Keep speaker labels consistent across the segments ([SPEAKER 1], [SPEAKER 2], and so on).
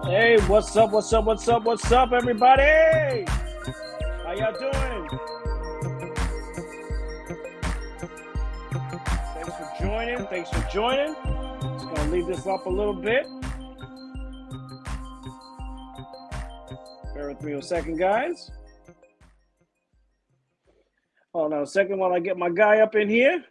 [SPEAKER 1] Hey, what's up, everybody? How y'all doing? Thanks for joining. Just gonna leave this up a little bit. Bear with me a second, guys. Hold on a second while I get my guy up in here.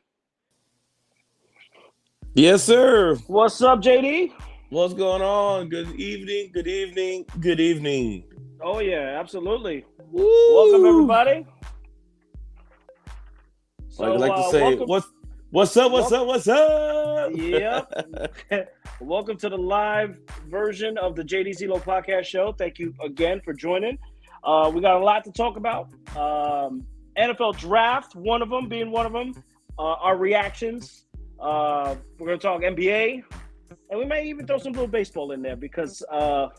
[SPEAKER 2] Yes, sir.
[SPEAKER 1] What's up, JD?
[SPEAKER 2] What's going on? Good evening, good evening, good evening.
[SPEAKER 1] Oh, yeah, absolutely.
[SPEAKER 2] Woo!
[SPEAKER 1] Welcome, everybody. So,
[SPEAKER 2] I'd like to say, what's up?
[SPEAKER 1] Yep. Welcome to the live version of the JD Zelo podcast show. Thank you again for joining. We got a lot to talk about. NFL draft, one of them. Our reactions. We're going to talk NBA. And we may even throw some little baseball in there because the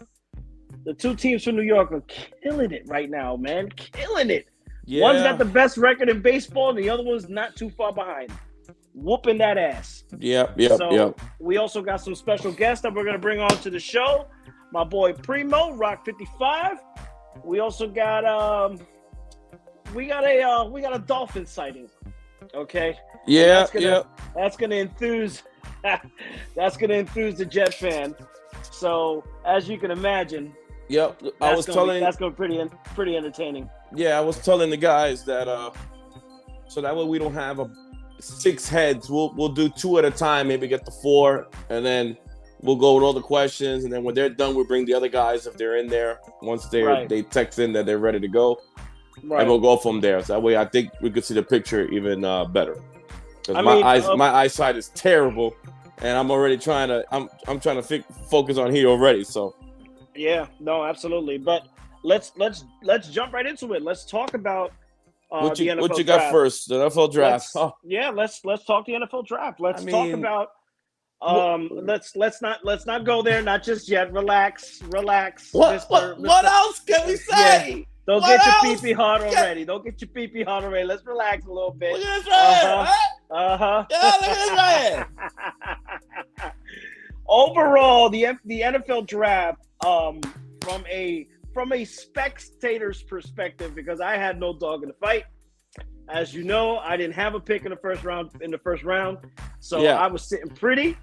[SPEAKER 1] two teams from New York are killing it right now, man. Killing it. Yeah. One's got the best record in baseball, and the other one's not too far behind. Whooping that ass.
[SPEAKER 2] Yep.
[SPEAKER 1] We also got some special guests that we're going to bring on to the show. My boy Primo, Rock 55. We also got we got a dolphin sighting. Okay.
[SPEAKER 2] Yeah.
[SPEAKER 1] That's gonna enthuse. That's gonna enthuse the Jet fan. So as you can imagine.
[SPEAKER 2] Yep.
[SPEAKER 1] That's gonna be pretty entertaining.
[SPEAKER 2] Yeah, I was telling the guys that so that way we don't have 6 heads. We'll do 2 at a time, maybe get the 4, and then we'll go with all the questions, and then when they're done, we'll bring the other guys if they're in there. Once they text in that they're ready to go. Right. And we'll go from there. So that way, I think we could see the picture even better. Because my eyesight is terrible, and I'm already trying to. I'm trying to focus on here already. So.
[SPEAKER 1] Yeah. No. Absolutely. But let's jump right into it. Let's talk about
[SPEAKER 2] what you
[SPEAKER 1] draft.
[SPEAKER 2] got first. The NFL draft.
[SPEAKER 1] Let's talk the NFL draft. Let's talk about. Let's not go there. Not just yet. Relax.
[SPEAKER 2] What else can we say?
[SPEAKER 1] Yeah. Don't get your pee-pee hard already. Let's relax a little bit.
[SPEAKER 2] Look at this right Yeah, look at this right
[SPEAKER 1] Overall, the NFL draft, from a spectator's perspective, because I had no dog in the fight. As you know, I didn't have a pick in the first round, so I was sitting pretty.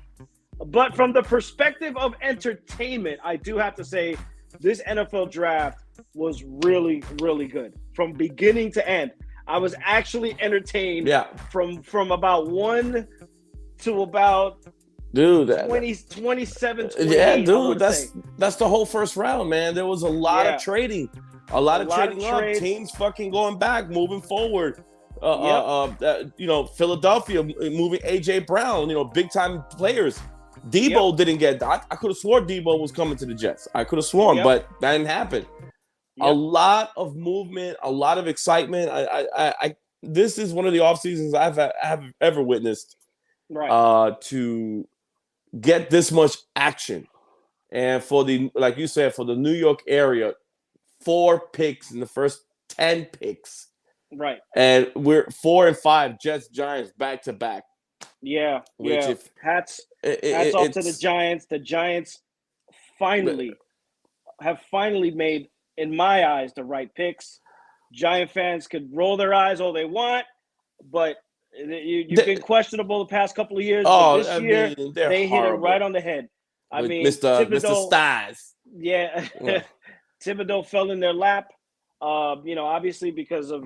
[SPEAKER 1] But from the perspective of entertainment, I do have to say this NFL draft was really, really good from beginning to end. I was actually entertained from about 1 to about 27, 28.
[SPEAKER 2] Yeah, dude, that's the whole first round, man. There was a lot of trading. A lot of trading up. Teams fucking going back, moving forward. Philadelphia moving AJ Brown, big time players. Debo didn't get that. I could have sworn Debo was coming to the Jets. I could have sworn, but that didn't happen. A lot of movement, a lot of excitement. This is one of the off seasons I have ever witnessed. Right. To get this much action, and like you said, for the New York area, 4 picks in the first 10 picks.
[SPEAKER 1] Right.
[SPEAKER 2] And we're 4 and 5 Jets Giants back to back.
[SPEAKER 1] Yeah. Hats off to the Giants. The Giants have finally made, in my eyes, the right picks. Giant fans could roll their eyes all they want, but you've been questionable the past couple of years. But this year, they hit it right on the head.
[SPEAKER 2] Mr. Styles.
[SPEAKER 1] Yeah. Thibodeau fell in their lap. Obviously because of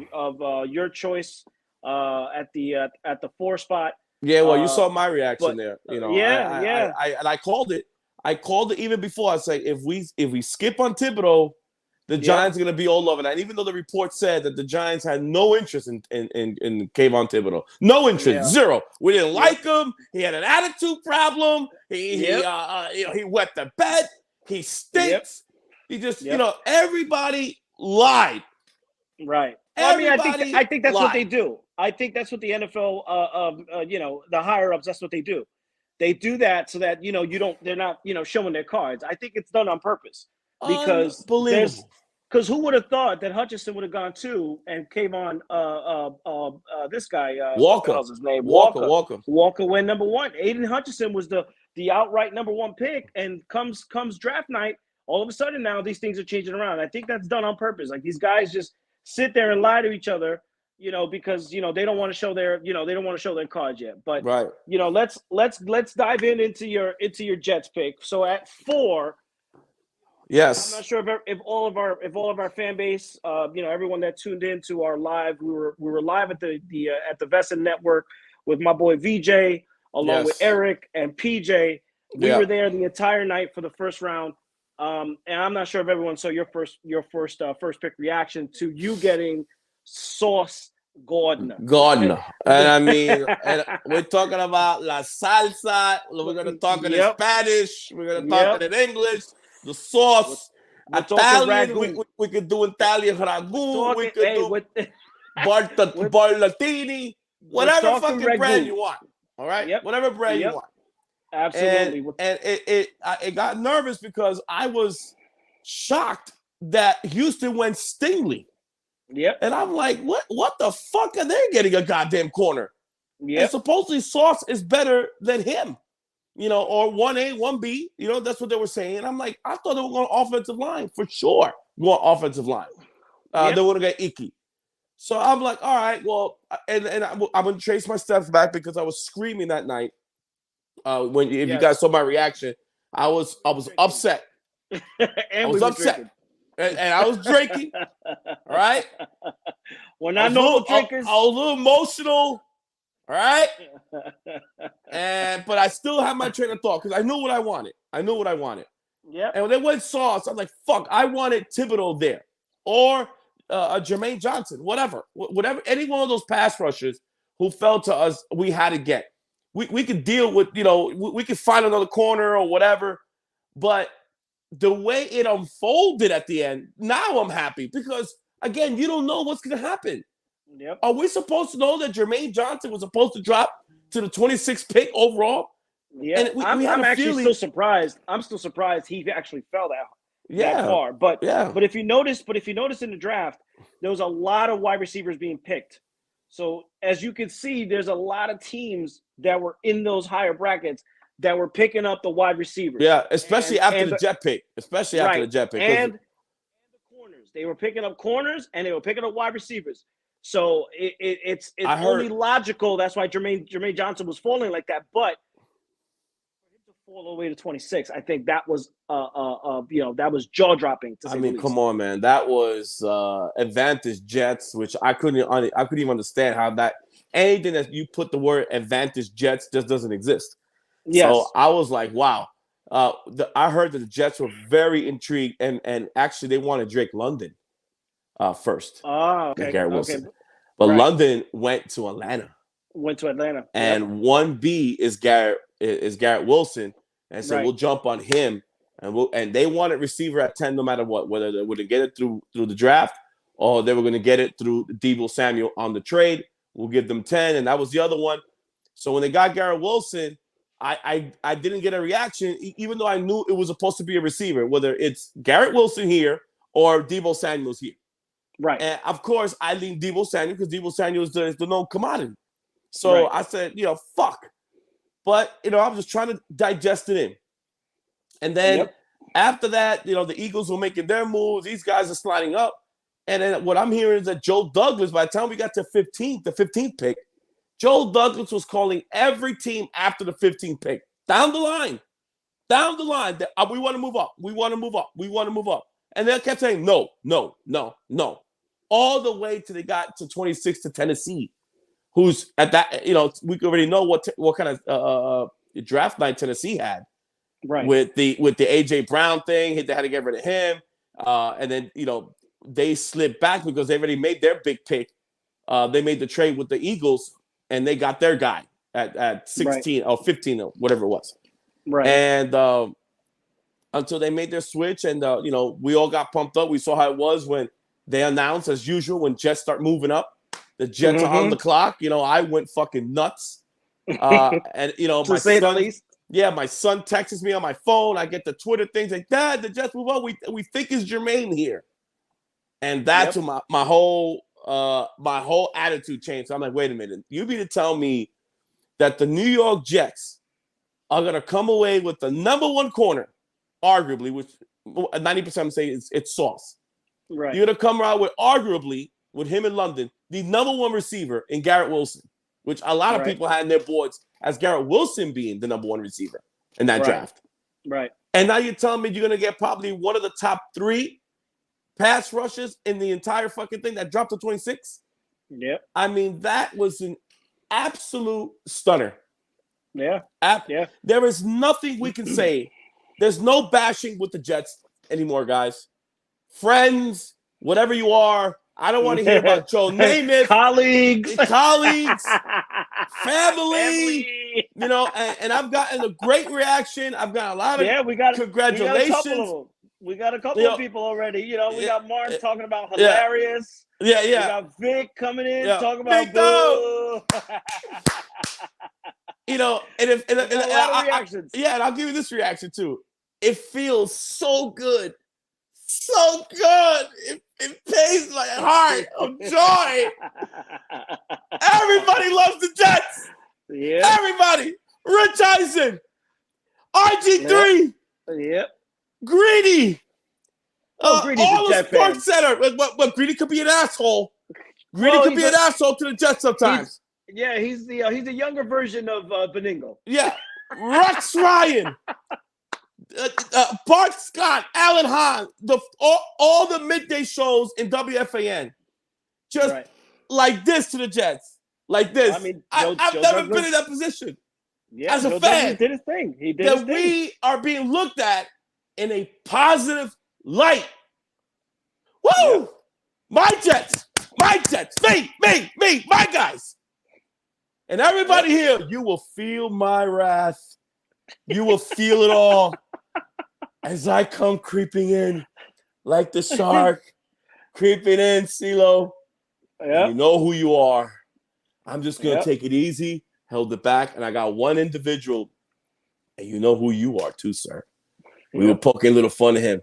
[SPEAKER 1] your choice at the 4 spot.
[SPEAKER 2] Yeah, well, you saw my reaction there.
[SPEAKER 1] I
[SPEAKER 2] called it. I called it even before. I say if we skip on Thibodeau, the Giants are going to be all over that. And even though the report said that the Giants had no interest in Kayvon Thibodeau, no interest, zero. We didn't like him. He had an attitude problem. He wet the bed. He stinks. He just everybody lied.
[SPEAKER 1] Right. I think that's what they do. I think that's what the NFL, the higher ups. That's what they do. They do that so that they're not showing their cards. I think it's done on purpose because Because who would have thought that Hutchinson would have gone 2 and came on this guy what the hell's his name? Walker went number 1. Aiden Hutchinson was the outright number 1 pick, and comes draft night, all of a sudden now these things are changing around. I think that's done on purpose. Like, these guys just sit there and lie to each other, because they don't want to show their cards yet. But
[SPEAKER 2] right.
[SPEAKER 1] Let's dive into your Jets pick. So at 4.
[SPEAKER 2] Yes.
[SPEAKER 1] I'm not sure if all of our fan base, everyone that tuned in to our live, we were live at the VESA Network with my boy VJ, along with Eric and PJ. We were there the entire night for the first round. And I'm not sure if everyone saw your first pick reaction to you getting Sauce Gardner.
[SPEAKER 2] And I mean, and we're talking about la salsa. We're going to talk in Spanish. We're going to talk in English. The sauce, Italian, we could do Italian ragu, we could do barlatini, whatever fucking bread you want. All right, whatever bread you want.
[SPEAKER 1] Absolutely.
[SPEAKER 2] And it got nervous because I was shocked that Houston went Stingley.
[SPEAKER 1] Yep.
[SPEAKER 2] And I'm like, what the fuck are they getting a goddamn corner?
[SPEAKER 1] Yeah.
[SPEAKER 2] And supposedly Sauce is better than him. Or 1A, 1B, that's what they were saying. And I'm like, I thought they were going offensive line for sure. Going offensive line. They would have got Icky. So I'm like, all right, well, and I'm going to trace my steps back because I was screaming that night. If you guys saw my reaction, I was upset.
[SPEAKER 1] I was upset.
[SPEAKER 2] And I was drinking. All right?
[SPEAKER 1] We're not normal drinkers.
[SPEAKER 2] I was a little emotional. All right, but I still have my train of thought because I knew what I wanted.
[SPEAKER 1] Yeah.
[SPEAKER 2] And when they went Sauce, I'm like, fuck, I wanted Thibodeau there or Jermaine Johnson, whatever, any one of those pass rushers who fell to us, we had to get. We could deal with, we could find another corner or whatever, but the way it unfolded at the end, now I'm happy because again, you don't know what's gonna happen.
[SPEAKER 1] Yep.
[SPEAKER 2] Are we supposed to know that Jermaine Johnson was supposed to drop to the 26th pick overall?
[SPEAKER 1] Yeah, I'm actually still surprised. I'm still surprised he actually fell that far. But if you notice in the draft, there was a lot of wide receivers being picked. So as you can see, there's a lot of teams that were in those higher brackets that were picking up the wide receivers.
[SPEAKER 2] Yeah, especially after the jet pick. After the jet pick.
[SPEAKER 1] And the corners. They were picking up corners and they were picking up wide receivers. So it's only logical. That's why Jermaine Johnson was falling like that. But for him to fall all the way to 26, I think that was that was jaw dropping.
[SPEAKER 2] I mean, come on, man. That was advantage Jets, which I couldn't even understand how that anything that you put the word advantage Jets just doesn't exist.
[SPEAKER 1] Yes.
[SPEAKER 2] So I was like, wow. I heard that the Jets were very intrigued and actually they wanted Drake London. First.
[SPEAKER 1] Oh, okay.
[SPEAKER 2] Garrett Wilson. Okay. But London went to Atlanta. And 1B is Garrett Wilson. And so we'll jump on him. And they wanted receiver at 10 no matter what, whether they would get it through the draft or they were going to get it through Deebo Samuel on the trade. We'll give them 10. And that was the other one. So when they got Garrett Wilson, I didn't get a reaction, even though I knew it was supposed to be a receiver, whether it's Garrett Wilson here or Deebo Samuel's here.
[SPEAKER 1] Right.
[SPEAKER 2] And of course, I lean Deebo Samuel because Deebo Samuel is the known commodity. So I said, fuck. But, I'm just trying to digest it in. And then after that, the Eagles were making their moves. These guys are sliding up. And then what I'm hearing is that Joe Douglas, by the time we got to the 15th pick, Joe Douglas was calling every team after the 15th pick. Down the line. We want to move up. We want to move up. And they kept saying, no. All the way till they got to 26 to Tennessee, who's at that, we already know what kind of draft night Tennessee had.
[SPEAKER 1] Right.
[SPEAKER 2] With the AJ Brown thing, they had to get rid of him. And then, they slipped back because they already made their big pick. They made the trade with the Eagles and they got their guy at 16 or 15 or whatever it was.
[SPEAKER 1] Right.
[SPEAKER 2] And until they made their switch and, we all got pumped up. We saw how it was when they announced, as usual, when Jets start moving up. The Jets are on the clock. I went fucking nuts. And,
[SPEAKER 1] to say the least.
[SPEAKER 2] Yeah, my son texts me on my phone. I get the Twitter things like, Dad, the Jets move on. We think it's Jermaine here. And that's when my whole attitude changed. So I'm like, wait a minute. You mean to tell me that the New York Jets are going to come away with the number one corner, arguably, which 90% say it's Sauce.
[SPEAKER 1] Right.
[SPEAKER 2] You're going to come around with, arguably, with him in London, the number one receiver in Garrett Wilson, which a lot of people had in their boards as Garrett Wilson being the number one receiver in that draft.
[SPEAKER 1] Right.
[SPEAKER 2] And now you're telling me you're going to get probably one of the top 3 pass rushes in the entire fucking thing that dropped to 26?
[SPEAKER 1] Yep.
[SPEAKER 2] I mean, that was an absolute stunner.
[SPEAKER 1] Yeah.
[SPEAKER 2] There is nothing we can say. There's no bashing with the Jets anymore, guys. Friends, whatever you are, I don't want to hear about Joe Namath.
[SPEAKER 1] Colleagues,
[SPEAKER 2] family. You know, and I've gotten a great reaction. I've got a lot of congratulations.
[SPEAKER 1] We got a couple of people already. You know, we got Martin talking about hilarious.
[SPEAKER 2] Yeah.
[SPEAKER 1] We got Vic coming in talking about boo.
[SPEAKER 2] You know, and
[SPEAKER 1] a lot of reactions.
[SPEAKER 2] And I'll give you this reaction too. It feels so good. So good. It pays my heart of joy. Everybody loves the Jets.
[SPEAKER 1] Yeah.
[SPEAKER 2] Everybody. Rich Eisen. RG3.
[SPEAKER 1] Yep.
[SPEAKER 2] Greedy.
[SPEAKER 1] Greedy's
[SPEAKER 2] all
[SPEAKER 1] a
[SPEAKER 2] the
[SPEAKER 1] Jet
[SPEAKER 2] Sports
[SPEAKER 1] fan.
[SPEAKER 2] Center. But Greedy could be an asshole. Greedy could be an asshole to the Jets sometimes.
[SPEAKER 1] He's the younger version of Beningo.
[SPEAKER 2] Yeah. Rex Ryan. Bart Scott, Alan Hahn, all the midday shows in WFAN, just like this to the Jets, like this.
[SPEAKER 1] I mean,
[SPEAKER 2] I've never been in that position.
[SPEAKER 1] Yeah,
[SPEAKER 2] as a fan,
[SPEAKER 1] he did his thing.
[SPEAKER 2] We are being looked at in a positive light. Woo! Yeah. My Jets, me, my guys, and everybody here. You will feel my wrath. You will feel it all. As I come creeping in like the shark, creeping in, CeeLo.
[SPEAKER 1] Yeah.
[SPEAKER 2] You know who you are. I'm just going to take it easy, held it back, and I got one individual, and you know who you are too, sir. We were poking a little fun at him.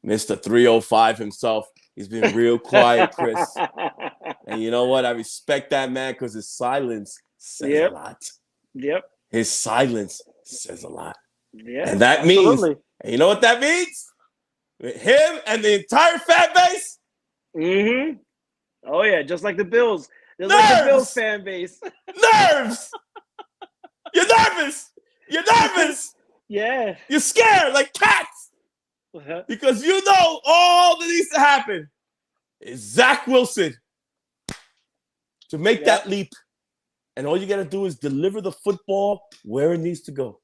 [SPEAKER 2] Mr. 305 himself. He's been real quiet, Chris. And you know what? I respect that man because his silence says a lot.
[SPEAKER 1] Yep.
[SPEAKER 2] His silence says a lot.
[SPEAKER 1] Yeah.
[SPEAKER 2] And that means... And you know what that means? With him and the entire fan base?
[SPEAKER 1] Mm-hmm. Oh, yeah, just like the Bills. Just like the Bills fan base.
[SPEAKER 2] Nerves! You're nervous! You're nervous!
[SPEAKER 1] Yeah.
[SPEAKER 2] You're scared like cats! Because you know all that needs to happen is Zach Wilson to make that leap. And all you got to do is deliver the football where it needs to go.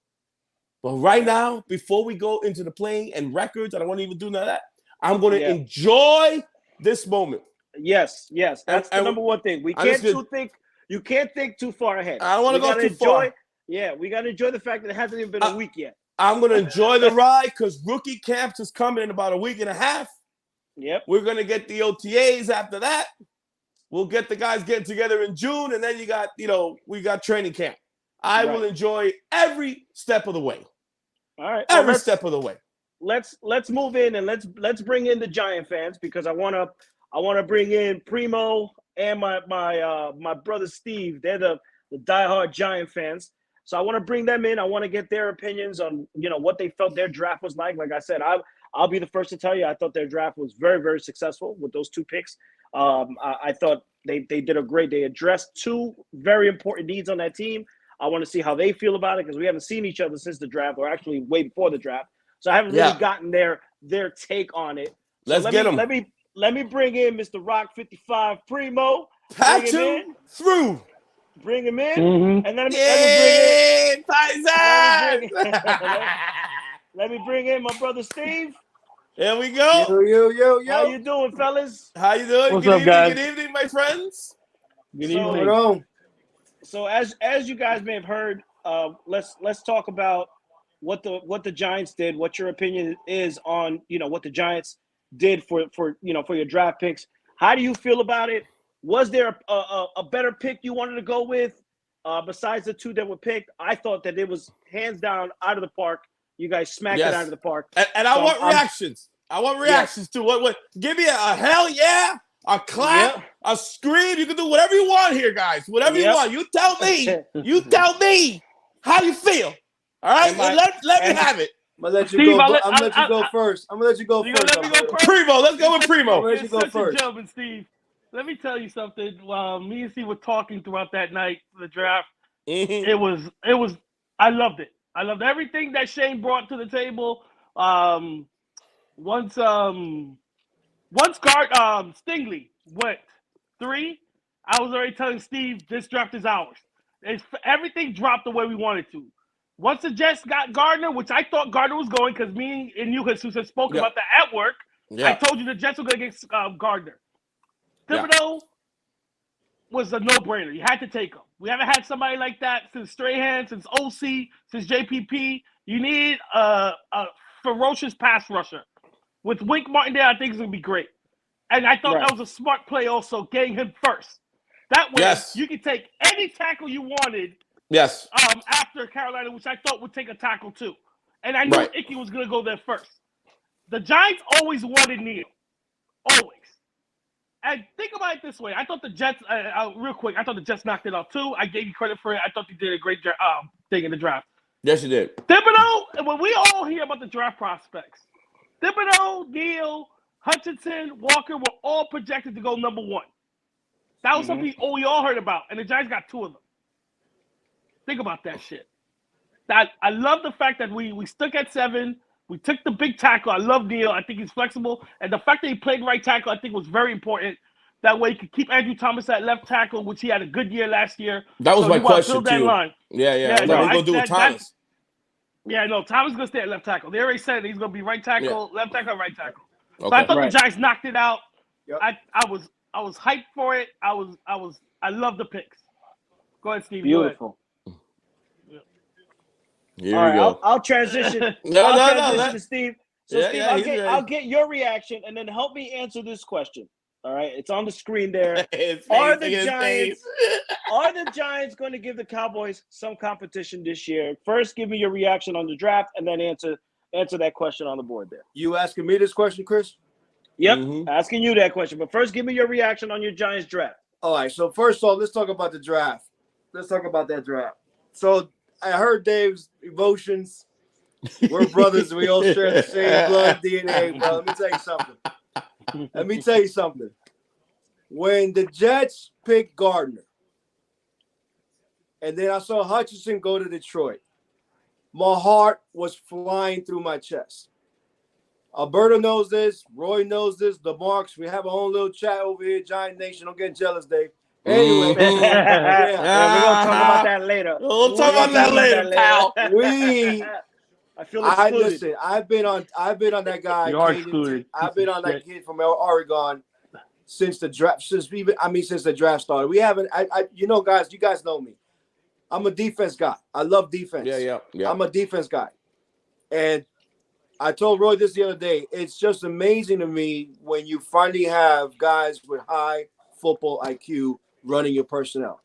[SPEAKER 2] But right now, before we go into the playing and records, I don't want to even do none of that. I'm going to enjoy this moment.
[SPEAKER 1] Yes. That's the number one thing. We can't think. You can't think too far ahead.
[SPEAKER 2] I don't want to go too far.
[SPEAKER 1] Yeah, we got to enjoy the fact that it hasn't even been a week yet.
[SPEAKER 2] I'm going to enjoy the ride because rookie camps is coming in about a week and a half.
[SPEAKER 1] Yep.
[SPEAKER 2] We're going to get the OTAs after that. We'll get the guys getting together in June, and then we got training camp. I will enjoy every step of the way.
[SPEAKER 1] All right,
[SPEAKER 2] every step of the way.
[SPEAKER 1] Let's move in and let's bring in the Giant fans because I want to bring in Primo and my brother Steve. They're the diehard Giant fans, so I want to bring them in. I want to get their opinions on what they felt their draft was like. Like I said, I'll be the first to tell you I thought their draft was very, very successful with those 2 picks. I thought they did a great. They addressed 2 very important needs on that team. I want to see how they feel about it because we haven't seen each other since the draft, or actually way before the draft. So I haven't really gotten their take on it. So
[SPEAKER 2] Let's get them.
[SPEAKER 1] Let me bring in Mr. Rock 55 Primo.
[SPEAKER 2] Patch him through.
[SPEAKER 1] Bring him in, and then let me bring in my brother Steve.
[SPEAKER 2] There we go.
[SPEAKER 3] Yo.
[SPEAKER 1] How you doing, fellas?
[SPEAKER 2] How you doing?
[SPEAKER 3] What's up, guys?
[SPEAKER 2] Good evening, my friends.
[SPEAKER 3] Good evening.
[SPEAKER 1] So as you guys may have heard, let's talk about what the Giants did. What your opinion is on what the Giants did for your draft picks. How do you feel about it? Was there a better pick you wanted to go with besides the 2 that were picked? I thought that it was hands down out of the park. You guys smacked it out of the park.
[SPEAKER 2] And I want reactions. I want reactions to what. Give me a hell yeah, a clap, a scream. You can do whatever you want here, guys. Whatever you want. You tell me. You tell me how you feel. All right, let me have it.
[SPEAKER 3] I'm gonna let you go. I'm gonna let you go first. I'm gonna let you go first.
[SPEAKER 1] Let me go first.
[SPEAKER 2] Primo, let's go with Primo.
[SPEAKER 3] Let you go first.
[SPEAKER 1] Gentleman, Steve. Let me tell you something. Me and Steve were talking throughout that night for the draft.
[SPEAKER 2] Mm-hmm.
[SPEAKER 1] It was. I loved it. I loved everything that Shane brought to the table. Once Stingley went 3, I was already telling Steve this draft is ours. Everything dropped the way we wanted to. Once the Jets got Gardner, which I thought Gardner was going because me and you had spoken about that at work. Yeah. I told you the Jets were going to get Gardner. Thibodeau was a no-brainer. You had to take him. We haven't had somebody like that since Strahan, since OC, since JPP. You need a ferocious pass rusher. With Wink Martindale, I think it's going to be great. And I thought that was a smart play also, getting him first. That way, you can take any tackle you wanted.
[SPEAKER 2] Yes.
[SPEAKER 1] After Carolina, which I thought would take a tackle too. And I knew Ickey was going to go there first. The Giants always wanted Neal. Always. And think about it this way. I thought the Jets, real quick, I thought the Jets knocked it off too. I gave you credit for it. I thought they did a great thing in the draft.
[SPEAKER 2] Yes, you did.
[SPEAKER 1] Thibodeau, when we all hear about the draft prospects, Thibodeau, Neal, Hutchinson, Walker were all projected to go number 1. That was something we all heard about. And the Giants got 2 of them. Think about that shit. I love the fact that we stuck at 7. We took the big tackle. I love Neal. I think he's flexible. And the fact that he played right tackle, I think was very important. That way he could keep Andrew Thomas at left tackle, which he had a good year last year.
[SPEAKER 2] That was my question, too.
[SPEAKER 1] Line.
[SPEAKER 2] Yeah. What are we going to do with Thomas?
[SPEAKER 1] Thomas is going to stay at left tackle. They already said he's going to be right tackle, left tackle, right tackle. Okay. So I thought the Giants knocked it out. Yep. I was hyped for it. I love the picks. Go ahead, Steve.
[SPEAKER 3] Beautiful.
[SPEAKER 2] Here we go.
[SPEAKER 1] I'll transition. To Steve. So, Steve, I'll get your reaction and then help me answer this question. All right, it's on the screen there. Are the Giants going to give the Cowboys some competition this year? First, give me your reaction on the draft, and then answer that question on the board there.
[SPEAKER 3] You asking me this question, Chris?
[SPEAKER 1] Yep, asking you that question. But first, give me your reaction on your Giants draft.
[SPEAKER 3] All right. So first off, let's talk about the draft. Let's talk about that draft. So I heard Dave's emotions. We're brothers. We all share the same blood DNA, bro. Let me tell you something. When the Jets picked Gardner, and then I saw Hutchinson go to Detroit, my heart was flying through my chest. Alberto knows this. Roy knows this. The Marks. We have our own little chat over here, Giant Nation. Don't get jealous, Dave. Anyway,
[SPEAKER 1] we're gonna talk about that later.
[SPEAKER 2] We'll talk about that later, pal.
[SPEAKER 1] I feel excluded.
[SPEAKER 3] Listen. I've been on that guy.
[SPEAKER 1] You are excluded.
[SPEAKER 3] I've been on that kid from Oregon since the draft. Since the draft started. We haven't. Guys. You guys know me. I'm a defense guy. I love defense.
[SPEAKER 2] Yeah.
[SPEAKER 3] I'm a defense guy, and I told Roy this the other day. It's just amazing to me when you finally have guys with high football IQ running your personnel.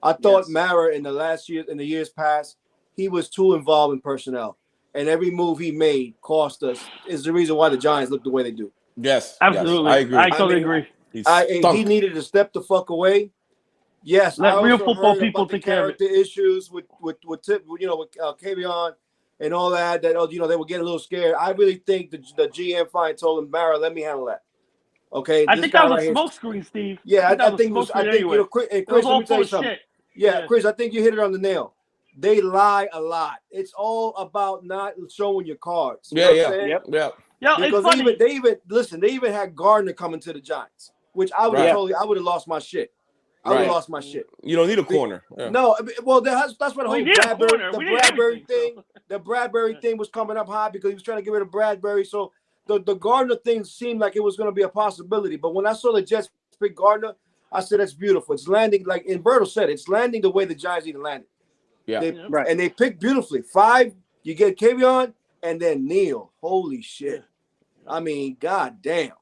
[SPEAKER 3] I thought Mara in the years past, he was too involved in personnel, and every move he made cost us. Is the reason why the Giants look the way they do.
[SPEAKER 2] Yes,
[SPEAKER 1] absolutely.
[SPEAKER 2] Yes, I agree.
[SPEAKER 1] I totally agree.
[SPEAKER 3] He needed to step the fuck away. Yes,
[SPEAKER 1] let real football people take care of it.
[SPEAKER 3] The issues with Kavion and all that. That they were getting a little scared. I really think the GM finally told him, Mara, let me handle that. Okay,
[SPEAKER 1] I think that was a smokescreen, Steve.
[SPEAKER 3] Yeah, I think Chris, let me tell you something. Yeah, Chris, I think you hit it on the nail. They lie a lot. It's all about not showing your cards.
[SPEAKER 2] Yeah.
[SPEAKER 1] Yo,
[SPEAKER 3] because they even had Gardner coming to the Giants, which I would have lost my shit. I would have lost my shit.
[SPEAKER 2] You don't need a corner.
[SPEAKER 3] No, well, that's what the whole the Bradbury thing was coming up high because he was trying to get rid of Bradbury. So the Gardner thing seemed like it was going to be a possibility. But when I saw the Jets pick Gardner, I said, that's beautiful. It's landing, like Umberto said, it's landing the way the Giants even landed.
[SPEAKER 2] Yeah.
[SPEAKER 3] And they picked beautifully. 5, you get Kavion, and then Neal. Holy shit. I mean, goddamn.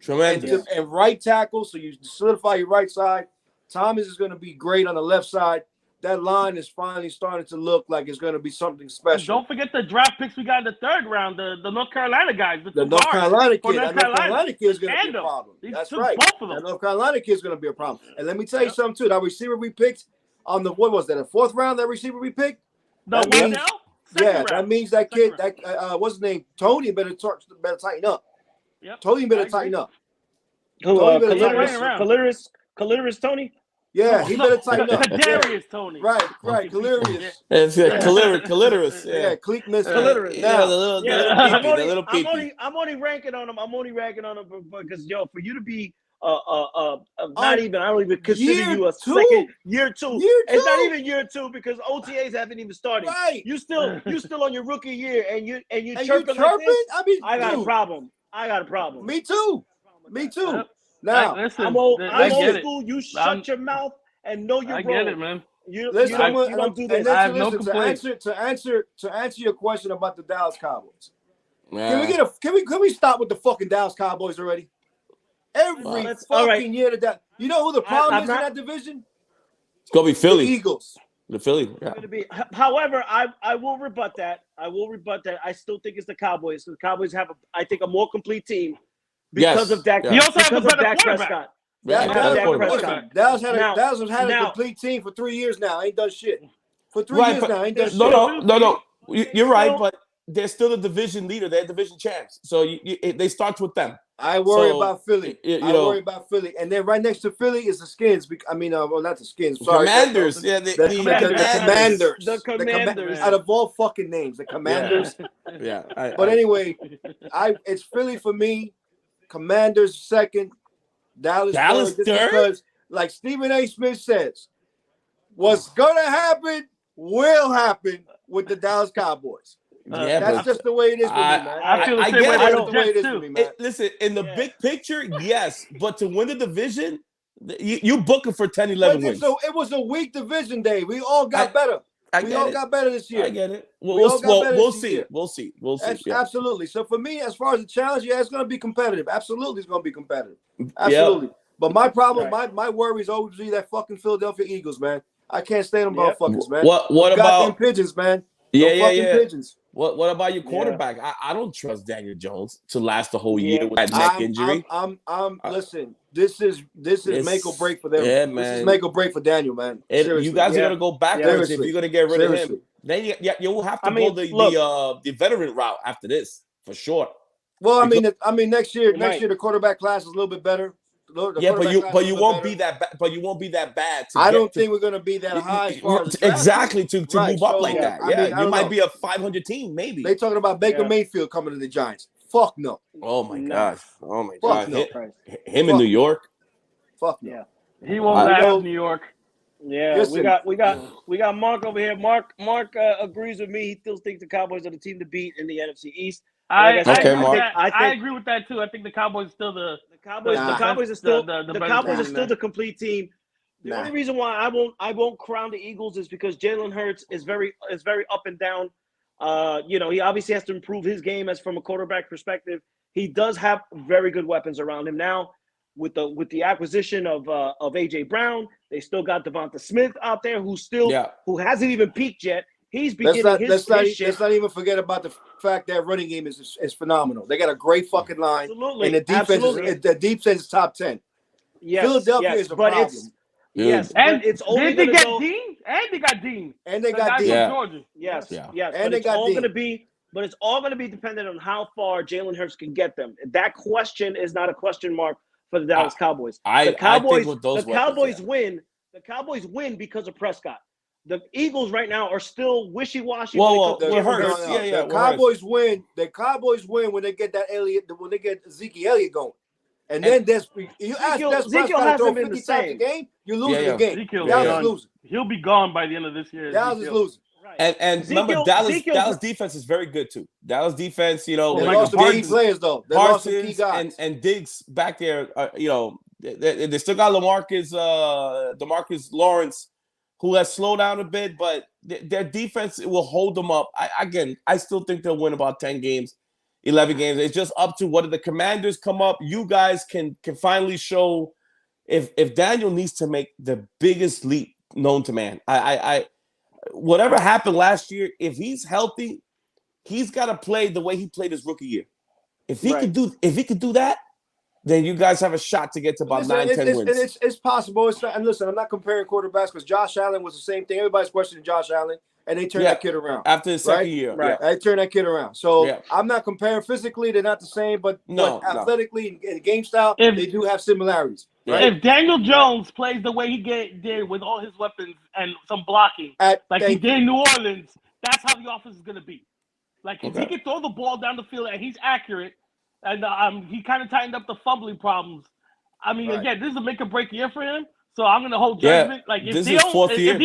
[SPEAKER 2] Tremendous.
[SPEAKER 3] And right tackle, so you solidify your right side. Thomas is going to be great on the left side. that line is finally starting to look like it's going to be something special.
[SPEAKER 4] And don't forget the draft picks we got in the third round. The North Carolina guys.
[SPEAKER 3] The North Carolina kid. That North Carolina kid is going to be a problem. That's right.
[SPEAKER 4] Both of them.
[SPEAKER 3] That North Carolina kid is going to be a problem. And let me tell you something too. That receiver we picked on the what was that? The fourth round. That receiver we picked.
[SPEAKER 4] That means
[SPEAKER 3] that kid. That what's his name? Tony better tighten up.
[SPEAKER 4] Yep.
[SPEAKER 3] Tony better tighten up.
[SPEAKER 1] Who? Caliris Tony.
[SPEAKER 3] Yeah, he better tighten up.
[SPEAKER 4] Darius Tony.
[SPEAKER 3] Right. Calirius.
[SPEAKER 2] It's Caliris.
[SPEAKER 3] Yeah, Cleek Miss.
[SPEAKER 1] Caliris.
[SPEAKER 2] Yeah, the little peepee.
[SPEAKER 1] I'm only ranking on him. Because for you to be not even, I don't even consider you a second year two. It's not even year two because OTAs haven't even started.
[SPEAKER 3] Right.
[SPEAKER 1] You still on your rookie year and you chirping like this.
[SPEAKER 3] I mean,
[SPEAKER 1] I got a problem. Me
[SPEAKER 3] too. Now,
[SPEAKER 1] I'm old school. You shut your mouth and know your role.
[SPEAKER 4] I get it, man.
[SPEAKER 1] You don't do this.
[SPEAKER 4] I have no complaints.
[SPEAKER 3] To answer your question about the Dallas Cowboys. Yeah. Can we stop with the fucking Dallas Cowboys already? Every fucking year that you know who the problem is in that division?
[SPEAKER 2] It's gonna be Philly.
[SPEAKER 3] The Eagles.
[SPEAKER 2] The Philly. Yeah.
[SPEAKER 1] However, I will rebut that. I still think it's the Cowboys. The Cowboys have a more complete team because of Dak.
[SPEAKER 4] He also has a better quarterback.
[SPEAKER 3] Dallas has had a complete team for 3 years now. Ain't done shit. For 3 years now, ain't done shit.
[SPEAKER 2] No. You're right, but they're still the division leader. They're division champs. So they start with them.
[SPEAKER 3] I worry about Philly. I worry about Philly. And then right next to Philly is the Skins. Not the Skins. Sorry.
[SPEAKER 2] Commanders.
[SPEAKER 3] The Commanders. Out of all fucking names, the Commanders.
[SPEAKER 2] Yeah.
[SPEAKER 3] But anyway, it's Philly for me. Commanders second. Dallas third. Because, like Stephen A. Smith says, what's going to happen will happen with the Dallas Cowboys. That's just the way it is with me, man.
[SPEAKER 4] I feel the same way.
[SPEAKER 3] That's the way it is with me, man.
[SPEAKER 2] Listen, in the big picture, yes. But to win the division, you booking for 10, 11 wins.
[SPEAKER 3] So it was a weak division day. We all got better. We all got better this year.
[SPEAKER 2] I get it. We'll see.
[SPEAKER 3] Absolutely. So for me, as far as the challenge, it's going to be competitive. Absolutely, it's going to be competitive. Absolutely. Yeah. But my problem, my worry is always be that fucking Philadelphia Eagles, man. I can't stand them motherfuckers, man.
[SPEAKER 2] What about
[SPEAKER 3] them pigeons, man?
[SPEAKER 2] Yeah.
[SPEAKER 3] Pigeons.
[SPEAKER 2] What about your quarterback? I don't trust Daniel Jones to last the whole year with that neck injury.
[SPEAKER 3] Listen. This is make or break for them.
[SPEAKER 2] Yeah, man.
[SPEAKER 3] This is make or break for Daniel, man.
[SPEAKER 2] You guys are gonna go backwards if you're gonna get rid of him. Then you'll have to go the veteran route after this for sure.
[SPEAKER 3] Well, I mean, next year the quarterback class is a little bit better.
[SPEAKER 2] But you won't be that bad. But you won't be that bad.
[SPEAKER 3] I don't think we're gonna be that high.
[SPEAKER 2] Exactly to move up like that. Yeah, you might be a 500 team, maybe.
[SPEAKER 3] They talking about Baker Mayfield coming to the Giants. Fuck no.
[SPEAKER 2] Oh my gosh. Oh my god.
[SPEAKER 3] No.
[SPEAKER 2] Him in New York.
[SPEAKER 3] Fuck no.
[SPEAKER 4] He won't last New York.
[SPEAKER 1] Yeah, listen, we got Mark over here. Mark agrees with me. He still thinks the Cowboys are the team to beat in the NFC East.
[SPEAKER 4] I agree with that too. I think the Cowboys are still the Cowboys are still
[SPEAKER 1] the complete team. The only reason why I won't crown the Eagles is because Jalen Hurts is very up and down. He obviously has to improve his game as from a quarterback perspective. He does have very good weapons around him now. With the acquisition of AJ Brown, they still got Devonta Smith out there who hasn't even peaked yet. He's beginning his shit.
[SPEAKER 3] Let's not even forget about the fact that running game is phenomenal. They got a great fucking line.
[SPEAKER 1] Absolutely.
[SPEAKER 3] And the defense is top 10.
[SPEAKER 1] Yes,
[SPEAKER 3] Philadelphia is a problem.
[SPEAKER 1] But it's only
[SPEAKER 4] they get Dean, and they got Dean.
[SPEAKER 3] And they got Dean.
[SPEAKER 4] Georgia.
[SPEAKER 1] Yes.
[SPEAKER 3] And it's all going
[SPEAKER 1] to be dependent on how far Jalen Hurts can get them. That question is not a question mark for the Dallas Cowboys. The Cowboys win because of Prescott. The Eagles right now are still wishy-washy.
[SPEAKER 3] The Cowboys win. The Cowboys win when they get Zeke Elliott going. And then you ask Prescott to throw 50 times a game, you're losing the game. Dallas is losing.
[SPEAKER 4] He'll be gone by the end of this year.
[SPEAKER 3] Dallas is losing.
[SPEAKER 2] Right. And remember, Dallas defense is very good too. Dallas defense,
[SPEAKER 3] they lost some key players though. They lost some key guys.
[SPEAKER 2] And Diggs back there, they still got DeMarcus Lawrence, who has slowed down a bit, but their defense will hold them up. I still think they'll win about 10 games, 11 games. It's just up to whether the Commanders come up. You guys can finally show if Daniel needs to make the biggest leap known to man. I whatever happened last year, if he's healthy, he's got to play the way he played his rookie year. If he could do that, then you guys have a shot to get to about 9-10 wins.
[SPEAKER 3] It's possible. And listen, I'm not comparing quarterbacks because Josh Allen was the same thing. Everybody's questioning Josh Allen, and they turned that kid around
[SPEAKER 2] after the second year.
[SPEAKER 3] Right, they turned that kid around. So I'm not comparing physically; they're not the same, but athletically and game style, they do have similarities. Right?
[SPEAKER 4] If Daniel Jones plays the way he did with all his weapons and some blocking, he did in New Orleans, that's how the offense is going to be. Like if he can throw the ball down the field and he's accurate. And he kind of tightened up the fumbling problems. I mean, again, this is a make or break year for him. So I'm going to hold judgment. Like if he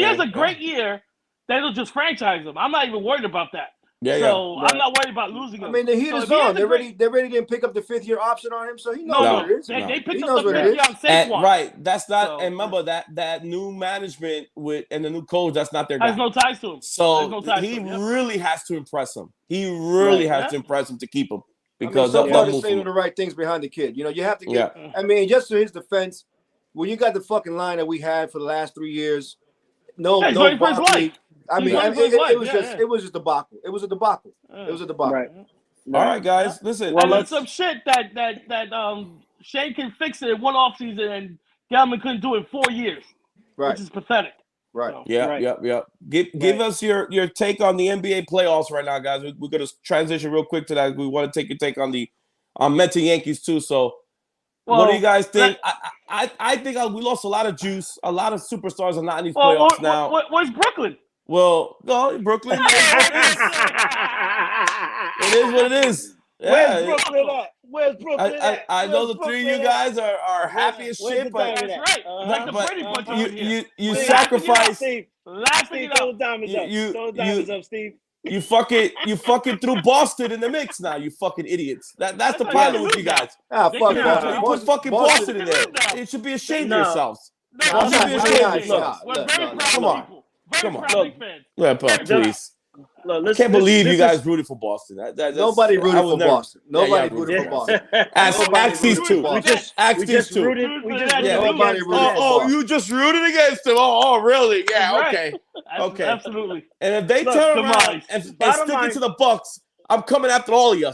[SPEAKER 4] has a great year, then they'll just franchise him. I'm not even worried about that. I'm not worried about losing him.
[SPEAKER 3] I mean, the heat is on. They already didn't pick up the 5th-year option on him, so he knows what it is.
[SPEAKER 4] They picked up the 5th year on Saquon.
[SPEAKER 2] Right. That's not. And remember that new management and the new coach. That's not their guy.
[SPEAKER 4] Has no ties to him.
[SPEAKER 2] So he really has to impress him. He really has to impress him to keep him. Because
[SPEAKER 3] so far they're saying the right things behind the kid. You know, you have to get. I mean, just to his defense, when you got the fucking line that we had for the last 3 years, no Barkley. I mean, it was just a debacle. It was a debacle.
[SPEAKER 2] Right. All right, guys, listen.
[SPEAKER 4] Well, that's some shit that Shane can fix it in one offseason and Gelman couldn't do it in 4 years, which is pathetic.
[SPEAKER 3] Right.
[SPEAKER 4] So.
[SPEAKER 2] Yeah. Give us your take on the NBA playoffs right now, guys. We're going to transition real quick to that. We want to take your take on the Mets and Yankees too. So, what do you guys think? I think we lost a lot of juice. A lot of superstars are not in these playoffs now.
[SPEAKER 4] Where's Brooklyn?
[SPEAKER 2] Well, no, Brooklyn. It is what it is. Yeah.
[SPEAKER 1] Where's Brooklyn at? Where's Brooklyn at?
[SPEAKER 2] I know the three of you guys are happy as shit, but
[SPEAKER 4] that's right. Like the Brady Bunch
[SPEAKER 2] you sacrifice.
[SPEAKER 1] Laughing it up. Throw the diamonds up, Steve.
[SPEAKER 2] You fucking threw Boston in the mix now. You fucking idiots. That's the problem with you guys.
[SPEAKER 3] Fuck Boston.
[SPEAKER 2] You put fucking Boston in there. It should be ashamed of yourselves.
[SPEAKER 4] Come on.
[SPEAKER 2] Please. I can't believe you guys rooted for Boston.
[SPEAKER 3] Nobody rooted for Boston. Nobody rooted for Boston.
[SPEAKER 2] Ask these two.
[SPEAKER 1] Ask these two.
[SPEAKER 3] Nobody rooted for Boston.
[SPEAKER 2] Oh, you just rooted against them. Oh, really? Yeah, okay.
[SPEAKER 4] Absolutely.
[SPEAKER 2] And if they turn around and stick it to the Bucks, I'm coming after all of you.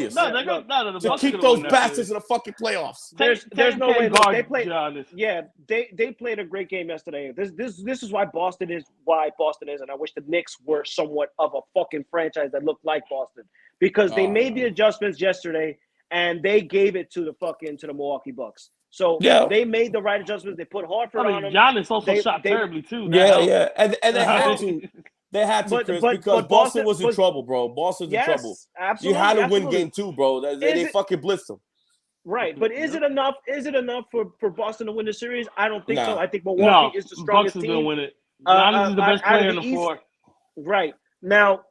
[SPEAKER 2] To keep those bastards in the fucking playoffs.
[SPEAKER 1] There's no way. They played. They played a great game yesterday. This is why Boston is, and I wish the Knicks were somewhat of a fucking franchise that looked like Boston, because they made the adjustments yesterday and they gave it to the Milwaukee Bucks. So they made the right adjustments. They put Horford on them.
[SPEAKER 4] Giannis also shot terribly too.
[SPEAKER 2] And they had to. They had to, Chris, because Boston was in trouble, bro. Boston's in trouble.
[SPEAKER 1] Absolutely,
[SPEAKER 2] you had to win game 2, bro. They fucking blitzed them.
[SPEAKER 1] Right, but is it enough? Is it enough for Boston to win the series? I don't think so. I think Milwaukee is the strongest team.
[SPEAKER 4] Bucks is gonna win it. Giannis is the best player in the floor.
[SPEAKER 1] Right now,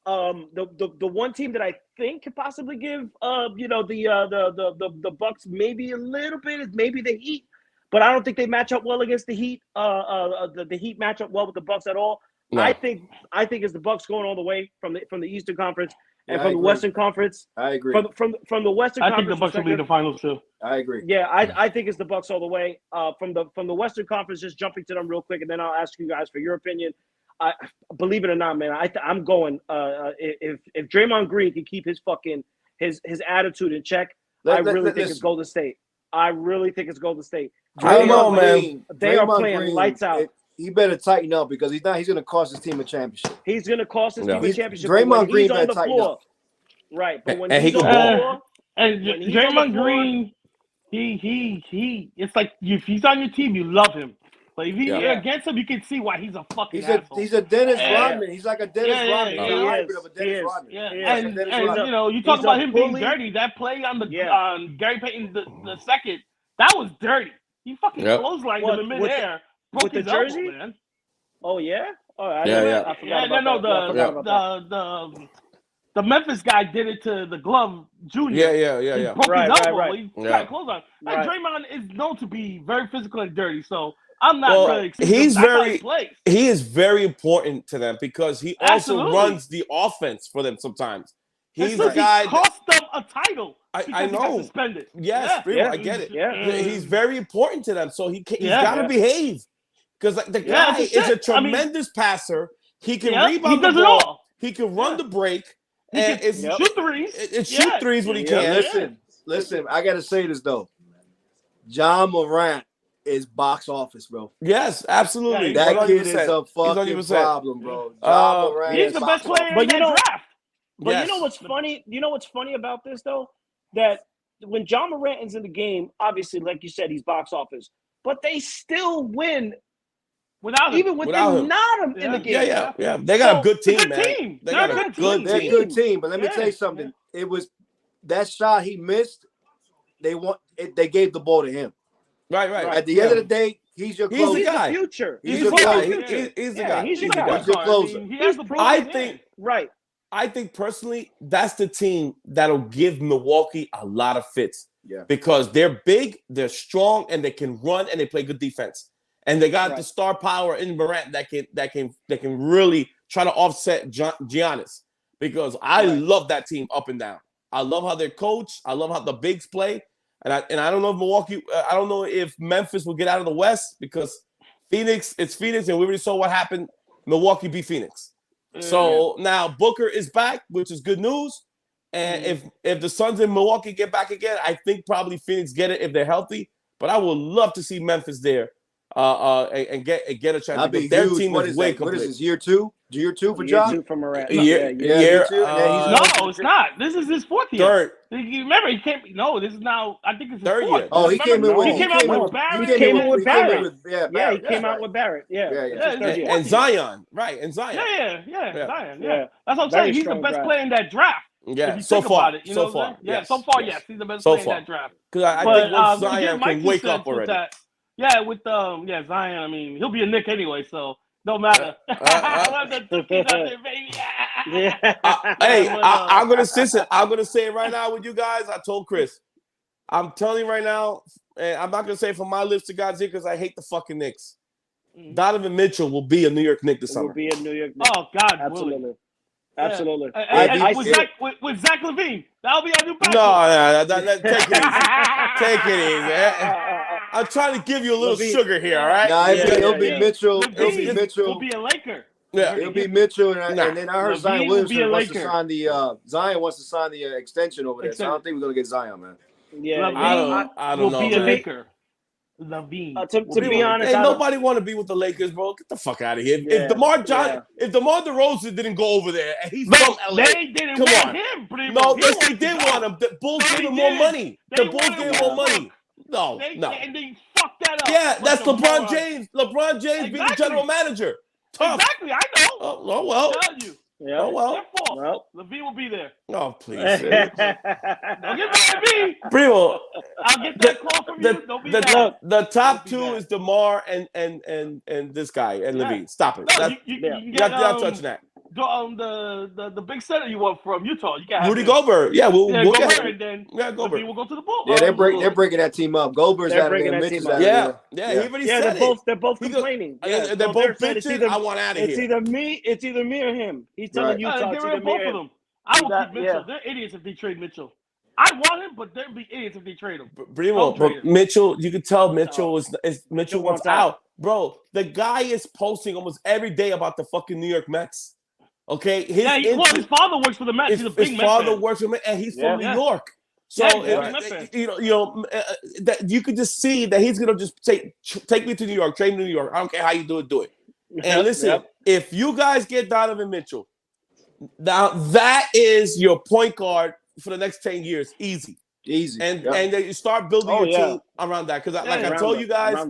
[SPEAKER 1] the one team that I think could possibly give the Bucks maybe a little bit is maybe the Heat, but I don't think they match up well against the Heat. The Heat match up well with the Bucks at all. No. I think it's the Bucks going all the way from the Eastern Conference and from the Western Conference.
[SPEAKER 3] I agree.
[SPEAKER 1] From the Western Conference,
[SPEAKER 4] I think the Bucks will be in the finals too.
[SPEAKER 3] I agree.
[SPEAKER 1] Yeah, I think it's the Bucks all the way. From the Western Conference, just jumping to them real quick, and then I'll ask you guys for your opinion. Believe it or not, man, I'm going. If Draymond Green can keep his attitude in check, I really think it's Golden State. I really think it's Golden State.
[SPEAKER 2] I don't know, man.
[SPEAKER 1] They are playing lights out.
[SPEAKER 3] He better tighten up because he's going to cost his team a championship.
[SPEAKER 1] He's going to cost his team a championship.
[SPEAKER 3] Draymond Green better tighten up.
[SPEAKER 1] Right, but when he's on the floor,
[SPEAKER 4] and Draymond Green, he, it's like if he's on your team, you love him. But if you're against him, you can see why he's a fucking asshole.
[SPEAKER 3] He's a Dennis Rodman. He's like a Dennis Rodman. He's a hybrid of a Dennis Rodman.
[SPEAKER 4] And you talk about him being dirty. That play on Gary Payton the second, that was dirty. He fucking clotheslined him in midair.
[SPEAKER 1] With the jersey? Man. Oh yeah. Oh I
[SPEAKER 4] The Memphis guy did it to the glove junior.
[SPEAKER 2] Yeah.
[SPEAKER 4] He broke his elbow. He got close on. Draymond is known to be very physical and dirty, so I'm not really excited.
[SPEAKER 2] He is very important to them because he also runs the offense for them sometimes. He's the guy
[SPEAKER 4] that cost them a title.
[SPEAKER 2] I know.
[SPEAKER 4] He got suspended.
[SPEAKER 2] Yes, I get it. Yeah. He's very important to them, so he's got to behave. because like, the guy is a tremendous passer. He can rebound the ball. He can run the break. And
[SPEAKER 4] shoot threes.
[SPEAKER 2] Shoot threes when he can.
[SPEAKER 3] Listen. I gotta say this though. Ja Morant is box office, bro.
[SPEAKER 2] Yes, absolutely.
[SPEAKER 3] That 100%. Kid is a fucking problem, bro. Ja Morant
[SPEAKER 4] he's the best player in that draft.
[SPEAKER 1] But you know what's funny? You know what's funny about this though? That when Ja Morant is in the game, obviously, like you said, he's box office. But they still win without him. Even when they not him in the game.
[SPEAKER 2] Yeah. They got a good team, man. They got a good team.
[SPEAKER 3] They're a good team. But let me tell you something. It was that shot he missed. They gave the ball to him.
[SPEAKER 2] Right.
[SPEAKER 3] At the end of the day, he's your closer.
[SPEAKER 1] He's the future.
[SPEAKER 3] He's your closer.
[SPEAKER 2] He's the guy.
[SPEAKER 1] He's your
[SPEAKER 3] closer.
[SPEAKER 4] He has the ball.
[SPEAKER 2] I think personally, that's the team that'll give Milwaukee a lot of fits.
[SPEAKER 3] Yeah.
[SPEAKER 2] Because they're big, they're strong, and they can run and they play good defense. And they got the star power in Morant that can really try to offset Giannis. Because I love that team up and down. I love how they're coached. I love how the bigs play. And I don't know if Milwaukee, I don't know if Memphis will get out of the West because it's Phoenix, and we already saw what happened. Milwaukee beat Phoenix. So now Booker is back, which is good news. And if the Suns in Milwaukee get back again, I think probably Phoenix get it if they're healthy. But I would love to see Memphis there and get a chance. Their team is way complete.
[SPEAKER 3] What is this, year 2? Year 2 for Ja?
[SPEAKER 1] Year 2 for Morant.
[SPEAKER 2] Year 2.
[SPEAKER 4] No, it's not. This is his 4th year.
[SPEAKER 2] Third.
[SPEAKER 4] Remember, he came. No, this is now. I think it's his
[SPEAKER 2] 3rd
[SPEAKER 4] 4th.
[SPEAKER 2] year.
[SPEAKER 3] Oh, he came out
[SPEAKER 1] with
[SPEAKER 3] Barrett.
[SPEAKER 1] He came out with Barrett.
[SPEAKER 3] Yeah,
[SPEAKER 1] he came out with Barrett.
[SPEAKER 2] And Zion. Right, and Zion.
[SPEAKER 4] Zion. Yeah. That's what I'm saying. He's the best player in that draft.
[SPEAKER 2] Yeah, so far. So far.
[SPEAKER 4] Yes, he's the best player in that draft.
[SPEAKER 2] Because I think Zion can wake up already.
[SPEAKER 4] With Zion, I mean, he'll be a Knick anyway, so don't matter.
[SPEAKER 2] Hey, I'm gonna say it right now with you guys. I told Chris, I'm telling you right now, and I'm not gonna say it from my lips to God's ear because I hate the fucking Knicks. Donovan Mitchell will be a New York Knick this summer.
[SPEAKER 1] Will be a New York Knick.
[SPEAKER 4] Oh God,
[SPEAKER 1] absolutely.
[SPEAKER 4] Yeah.
[SPEAKER 1] Absolutely.
[SPEAKER 4] With Zach LaVine, that'll be our new backcourt.
[SPEAKER 2] No, take it easy. I'm trying to give you a little sugar here, all right?
[SPEAKER 3] Nah, it'll be Mitchell. It'll be Mitchell.
[SPEAKER 4] Will be a Laker.
[SPEAKER 2] Yeah,
[SPEAKER 3] it'll be Mitchell, and then I heard Zion Williamson wants to sign the extension over there. So I don't think we're gonna get Zion, man.
[SPEAKER 1] Yeah,
[SPEAKER 2] I don't know.
[SPEAKER 4] Will be a Laker. LaVine.
[SPEAKER 1] To be honest,
[SPEAKER 2] nobody want to be with the Lakers, bro. Get the fuck out of here. Yeah, if DeMar DeRozan didn't go over there and he's from LA,
[SPEAKER 4] they didn't want him.
[SPEAKER 2] No, yes, they did want him. The Bulls gave him more money. The Bulls gave him more money. No.
[SPEAKER 4] And they fucked that up.
[SPEAKER 2] Yeah, that's LeBron James. LeBron James being the general manager. Tough.
[SPEAKER 4] Exactly, I know.
[SPEAKER 2] Oh well.
[SPEAKER 4] I tell you.
[SPEAKER 1] Yeah.
[SPEAKER 2] Oh well.
[SPEAKER 4] Well, LaVine will be there.
[SPEAKER 2] Oh please.
[SPEAKER 4] Don't get mad at me.
[SPEAKER 2] Primo,
[SPEAKER 4] I'll get that call from you. Don't be mad.
[SPEAKER 2] The top two is DeMar and this guy and LaVine. Stop it.
[SPEAKER 4] No,
[SPEAKER 2] you're not touching that.
[SPEAKER 4] The big center you want from Utah. You got
[SPEAKER 2] Rudy Gobert. Yeah, we'll
[SPEAKER 4] Gobert,
[SPEAKER 2] get him.
[SPEAKER 4] and then
[SPEAKER 2] Gobert.
[SPEAKER 4] LaVine will go to the Bulls.
[SPEAKER 3] Yeah, they're breaking that team up. Gobert's out of there. Mitchell's out of there.
[SPEAKER 2] Yeah. He already said
[SPEAKER 1] they're both complaining.
[SPEAKER 2] They're both bitching. I want out of here.
[SPEAKER 1] It's either me or him. He's telling Utah.
[SPEAKER 4] Get rid of both of them. I will keep Mitchell. They're idiots if they trade Mitchell. I want him, but they'll be idiots if they trade him.
[SPEAKER 2] But Mitchell, you can tell Mitchell wants out. Bro, the guy is posting almost every day about the fucking New York Mets. Okay,
[SPEAKER 4] his father works for the Mets. He's a big Mets. His father
[SPEAKER 2] works for the Mets, and he's from New York. So that you could just see that he's gonna just take me to New York, trade me to New York. I don't care how you do it. And listen, if you guys get Donovan Mitchell, now that is your point guard for the next 10 years, easy. And then you start building your team around that. Because like I told you guys,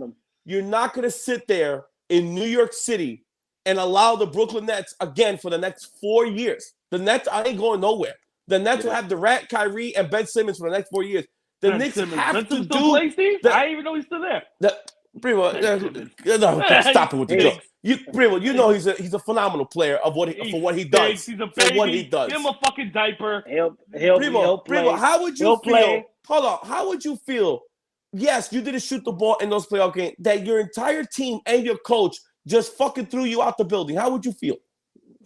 [SPEAKER 2] you're not gonna sit there in New York City and allow the Brooklyn Nets again for the next 4 years. The Nets ain't going nowhere. The Nets will have Durant, Kyrie, and Ben Simmons for the next 4 years. The Knicks have to do.
[SPEAKER 4] I didn't even know he's still there.
[SPEAKER 2] Primo, stop it with the joke. Primo, you know he's a phenomenal player for what he does.
[SPEAKER 4] He's a baby.
[SPEAKER 2] For what he does.
[SPEAKER 4] Give him a fucking diaper.
[SPEAKER 1] He'll play.
[SPEAKER 2] Primo, how would you feel? Hold on. How would you feel? Yes, you didn't shoot the ball in those playoff games. That your entire team and your coach just fucking threw you out the building. How would you feel?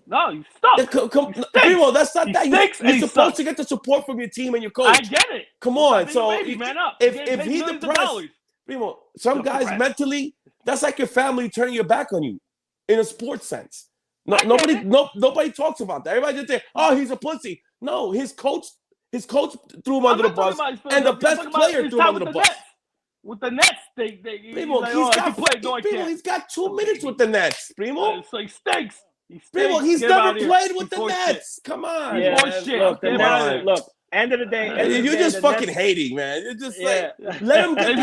[SPEAKER 4] No, you stuck.
[SPEAKER 2] Primo, that's not that. You're supposed to get the support from your team and your coach.
[SPEAKER 4] I get it.
[SPEAKER 2] Come on.
[SPEAKER 4] So baby, man up.
[SPEAKER 2] If he's depressed, Primo, some guys mentally, that's like your family turning your back on you in a sports sense. Nobody talks about that. Everybody just say, "Oh, he's a pussy." No, his coach threw him under the bus, and the best player threw him under the bus.
[SPEAKER 4] With the Nets,
[SPEAKER 2] Primo, he's got 2 minutes with the Nets. Primo,
[SPEAKER 4] so he stinks.
[SPEAKER 2] Primo, he's never played with the Nets. Come on,
[SPEAKER 1] look. End of the day,
[SPEAKER 2] you're just fucking hating, man. You're just like, let him get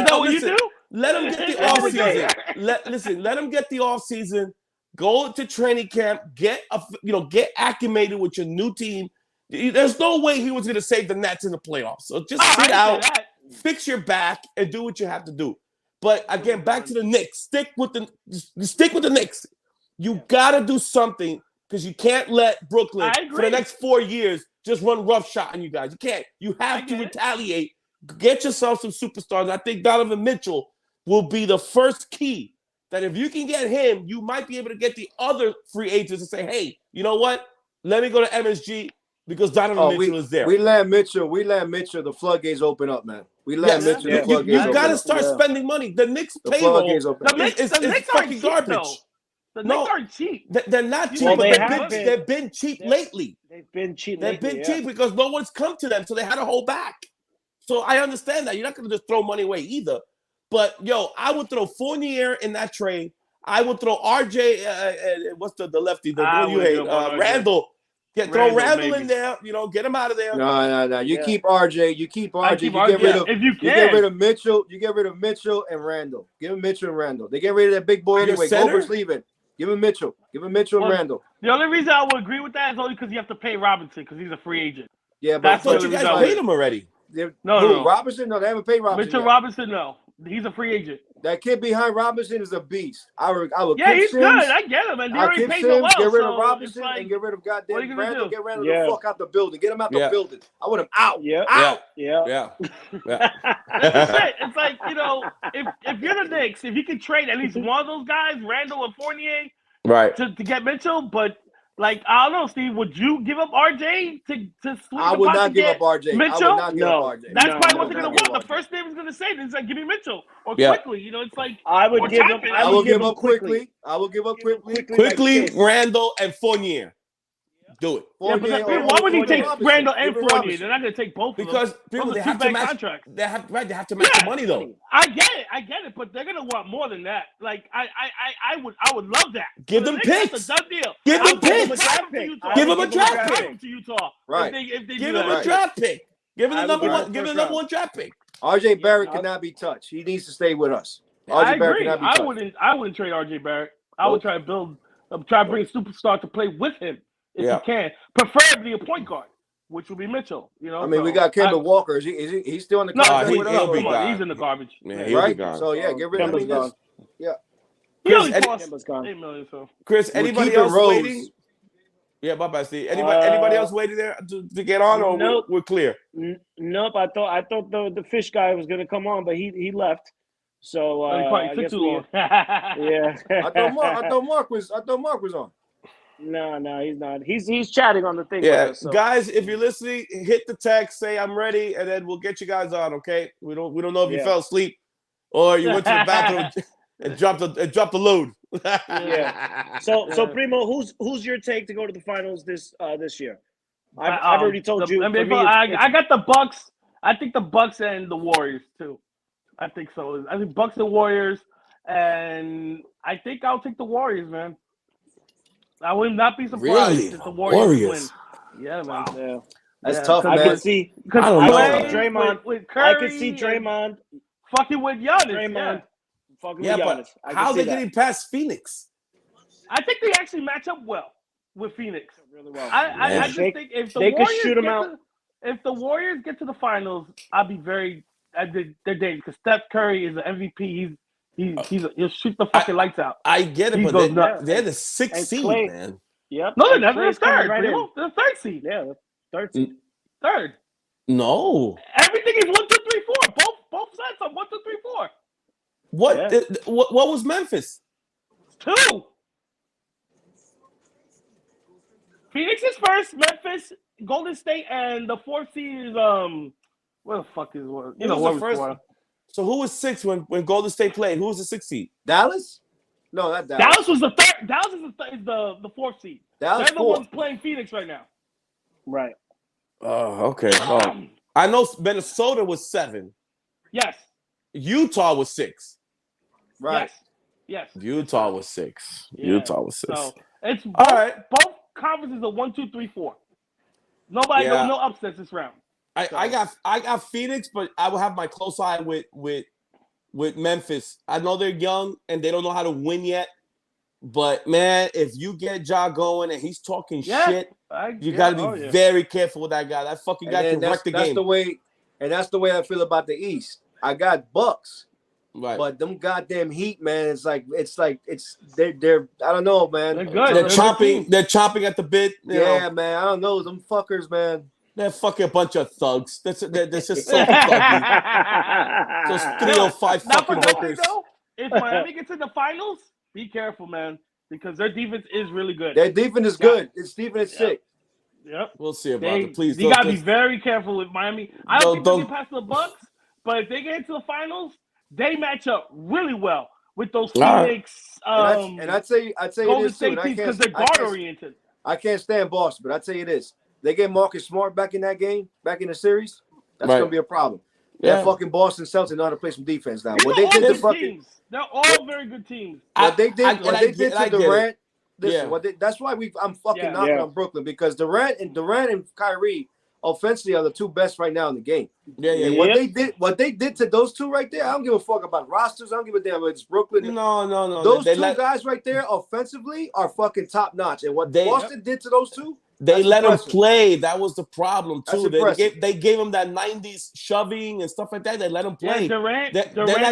[SPEAKER 2] let him get the off season. Let him get the off season. Go to training camp. Get acclimated with your new team. There's no way he was going to save the Nets in the playoffs. So just sit out, fix your back, and do what you have to do. But again, back to the Knicks. Stick with the Knicks. You got to do something because you can't let Brooklyn for the next 4 years just run roughshod on you guys. You can't. You have to retaliate. Get yourself some superstars. I think Donovan Mitchell will be the first key. That if you can get him, you might be able to get the other free agents and say, "Hey, you know what? Let me go to MSG because Donovan Mitchell is there."
[SPEAKER 3] We let Mitchell. The floodgates open up, man. We let Mitchell. The floodgates
[SPEAKER 2] you got to start spending money. The Knicks payroll is fucking garbage.
[SPEAKER 4] The Knicks aren't cheap.
[SPEAKER 2] They're not cheap, but they've been cheap lately.
[SPEAKER 1] They've been cheap.
[SPEAKER 2] Cheap because no one's come to them, so they had to hold back. So I understand that. You're not going to just throw money away either. But, I would throw Fournier in that trade. I would throw RJ, what's the lefty? The one you hate? Randall. Throw Randall in there. Get him out of there.
[SPEAKER 3] No. You keep RJ. You get rid of Mitchell. You get rid of Mitchell and Randall. Give him Mitchell and Randall. They get rid of that big boy anyway. Gobert's leaving. Give him Mitchell. And Randall.
[SPEAKER 4] The only reason I would agree with that is only because you have to pay Robinson because he's a free agent.
[SPEAKER 3] Yeah, but
[SPEAKER 2] you guys paid him already.
[SPEAKER 4] No.
[SPEAKER 3] Robinson? No, they haven't paid Robinson.
[SPEAKER 4] Mitchell Robinson, no. He's a free agent.
[SPEAKER 3] That kid behind Robinson is a beast. I would
[SPEAKER 4] he's good. I get him. And they already paid him well.
[SPEAKER 3] Get rid of Robinson and get rid of goddamn Randall. Get Randall the fuck out the building. Get him out the building. I want him out. Out.
[SPEAKER 2] Yeah.
[SPEAKER 4] That's it. It's like, if you're the Knicks, if you could trade at least one of those guys, Randall and Fournier,
[SPEAKER 2] right,
[SPEAKER 4] to get Mitchell, but I don't know, Steve. Would you give up RJ to sweep
[SPEAKER 3] I would not give up RJ.
[SPEAKER 4] Mitchell?
[SPEAKER 3] No.
[SPEAKER 4] That's probably what they're gonna want. The first name is gonna say it's like, give me Mitchell or quickly. It's like
[SPEAKER 1] I would give up quickly.
[SPEAKER 3] I will give up quickly.
[SPEAKER 2] Quickly, Randall and Fournier. Do it.
[SPEAKER 4] Why would he take Randall and Fournier? They're not going to take both
[SPEAKER 2] because
[SPEAKER 4] of them.
[SPEAKER 2] They have to match contracts. They have to match the money though.
[SPEAKER 4] I get it, but they're going to want more than that. I would love that.
[SPEAKER 2] Give them picks.
[SPEAKER 4] That's a done deal.
[SPEAKER 2] Give them picks. Give them a draft pick
[SPEAKER 4] to Utah.
[SPEAKER 3] Right.
[SPEAKER 2] Give them a draft pick. Give them the number one. Give them the number one draft pick.
[SPEAKER 3] RJ Barrett cannot be touched. He needs to stay with us.
[SPEAKER 4] I agree. I wouldn't trade RJ Barrett. I would try to bring a superstar to play with him. If you can, preferably a point guard, which would be Mitchell.
[SPEAKER 3] We got Kemba Walker. Is he still in the
[SPEAKER 4] contract?
[SPEAKER 3] No,
[SPEAKER 4] he's in the garbage.
[SPEAKER 2] Yeah, he'll be gone.
[SPEAKER 3] So get rid of him. Yeah.
[SPEAKER 4] He only cost $8 million. So
[SPEAKER 2] Chris, anybody else waiting? Yeah, bye, Steve. Anybody else waiting there to get on, or
[SPEAKER 1] nope.
[SPEAKER 2] we're clear?
[SPEAKER 1] Nope. I thought the fish guy was going to come on, but he left. So
[SPEAKER 4] he took too long.
[SPEAKER 1] Yeah.
[SPEAKER 3] I thought Mark was on.
[SPEAKER 1] No, he's not. He's chatting on the thing.
[SPEAKER 2] Yeah,
[SPEAKER 1] us, so.
[SPEAKER 2] Guys, if you're listening, hit the text, say I'm ready, and then we'll get you guys on. Okay? We don't know if you fell asleep or you went to the bathroom and dropped the load.
[SPEAKER 1] Yeah. So Primo, who's your take to go to the finals this year? I've already told you.
[SPEAKER 4] I got the Bucks. I think the Bucks and the Warriors too. I think so. I think Bucks and Warriors, and I think I'll take the Warriors, man. I would not be surprised if the Warriors win. Yeah, man.
[SPEAKER 1] Wow. Yeah.
[SPEAKER 3] That's tough, man.
[SPEAKER 1] I can see.
[SPEAKER 2] I don't know.
[SPEAKER 1] Draymond.
[SPEAKER 4] With Curry,
[SPEAKER 1] I can see Draymond
[SPEAKER 4] fucking with Giannis.
[SPEAKER 1] Draymond fucking with
[SPEAKER 2] Giannis.
[SPEAKER 1] But
[SPEAKER 2] how are they getting past Phoenix?
[SPEAKER 4] I think they actually match up well with Phoenix.
[SPEAKER 1] Really well.
[SPEAKER 4] I just think if the Warriors shoot them out. If the Warriors get to the finals, I'll be very. They're dangerous because Steph Curry is an MVP. He'll shoot the fucking lights out.
[SPEAKER 2] I get it, but they're the sixth seed, man.
[SPEAKER 1] Yep.
[SPEAKER 4] No, they're not. They're third. Right, they're third seed.
[SPEAKER 1] Yeah, third seed.
[SPEAKER 4] Third.
[SPEAKER 2] No.
[SPEAKER 4] Everything is 1, 2, 3, 4. Both sets are 1, 2, 3, 4.
[SPEAKER 2] What? Yeah. What was Memphis?
[SPEAKER 4] 2. Phoenix is first. Memphis, Golden State, and the fourth seed is where the fuck is what?
[SPEAKER 2] You know what? So who was 6 when Golden State played? Who was the 6th seed?
[SPEAKER 3] Dallas? No, not Dallas.
[SPEAKER 4] Dallas was the third. Dallas is the 4th seed.
[SPEAKER 3] Dallas
[SPEAKER 4] They're the ones playing Phoenix right now.
[SPEAKER 1] Right.
[SPEAKER 2] Oh, okay. Oh. I know Minnesota was 7.
[SPEAKER 4] Yes.
[SPEAKER 2] Utah was 6.
[SPEAKER 3] Right.
[SPEAKER 4] Yes.
[SPEAKER 2] Utah was 6.
[SPEAKER 4] Yeah.
[SPEAKER 2] Utah was 6.
[SPEAKER 4] So it's
[SPEAKER 2] all right.
[SPEAKER 4] Both conferences are 1, 2, 3, 4. Nobody, no upsets this round.
[SPEAKER 2] I got Phoenix, but I will have my close eye with Memphis. I know they're young and they don't know how to win yet. But man, if you get Ja going and he's talking shit, you got to be very careful with that guy. That fucking guy can wreck the game.
[SPEAKER 3] That's the way I feel about the East. I got Bucks,
[SPEAKER 2] right?
[SPEAKER 3] But them goddamn Heat, man, they're I don't know, man.
[SPEAKER 4] They're good.
[SPEAKER 2] They're chomping at the bit. You know.
[SPEAKER 3] Man. I don't know them fuckers, man.
[SPEAKER 2] They're fucking a bunch of thugs. That's just so thuggy. Those 305 fucking hookers.
[SPEAKER 4] If Miami gets in the finals, be careful, man, because their defense is really good.
[SPEAKER 3] Their defense is good. Its defense is sick.
[SPEAKER 4] Yep.
[SPEAKER 2] We'll see about it. Please,
[SPEAKER 4] you gotta be very careful with Miami. I don't think they get past the Bucks, but if they get into the finals, they match up really well with those Phoenix.
[SPEAKER 3] And I'd say
[SPEAKER 4] Golden State teams because they're guard oriented.
[SPEAKER 3] I can't stand Boston, but I'd tell you this: they get Marcus Smart back in that game, back in the series. That's gonna be a problem. That fucking Boston Celtics know how to play some defense now. What they did to fucking
[SPEAKER 4] they're all very good teams.
[SPEAKER 3] What they did to Durant. Listen, that's why I'm fucking knocking on Brooklyn, because Durant and Kyrie offensively are the two best right now in the game. What they did to those two right there, I don't give a fuck about rosters. I don't give a damn if it's Brooklyn.
[SPEAKER 2] No.
[SPEAKER 3] Those two guys right there offensively are fucking top notch. And what Boston did to those two,
[SPEAKER 2] they let them play. That was the problem too. They gave them that 90s shoving and stuff like that. They let them play.
[SPEAKER 4] Yeah, Durant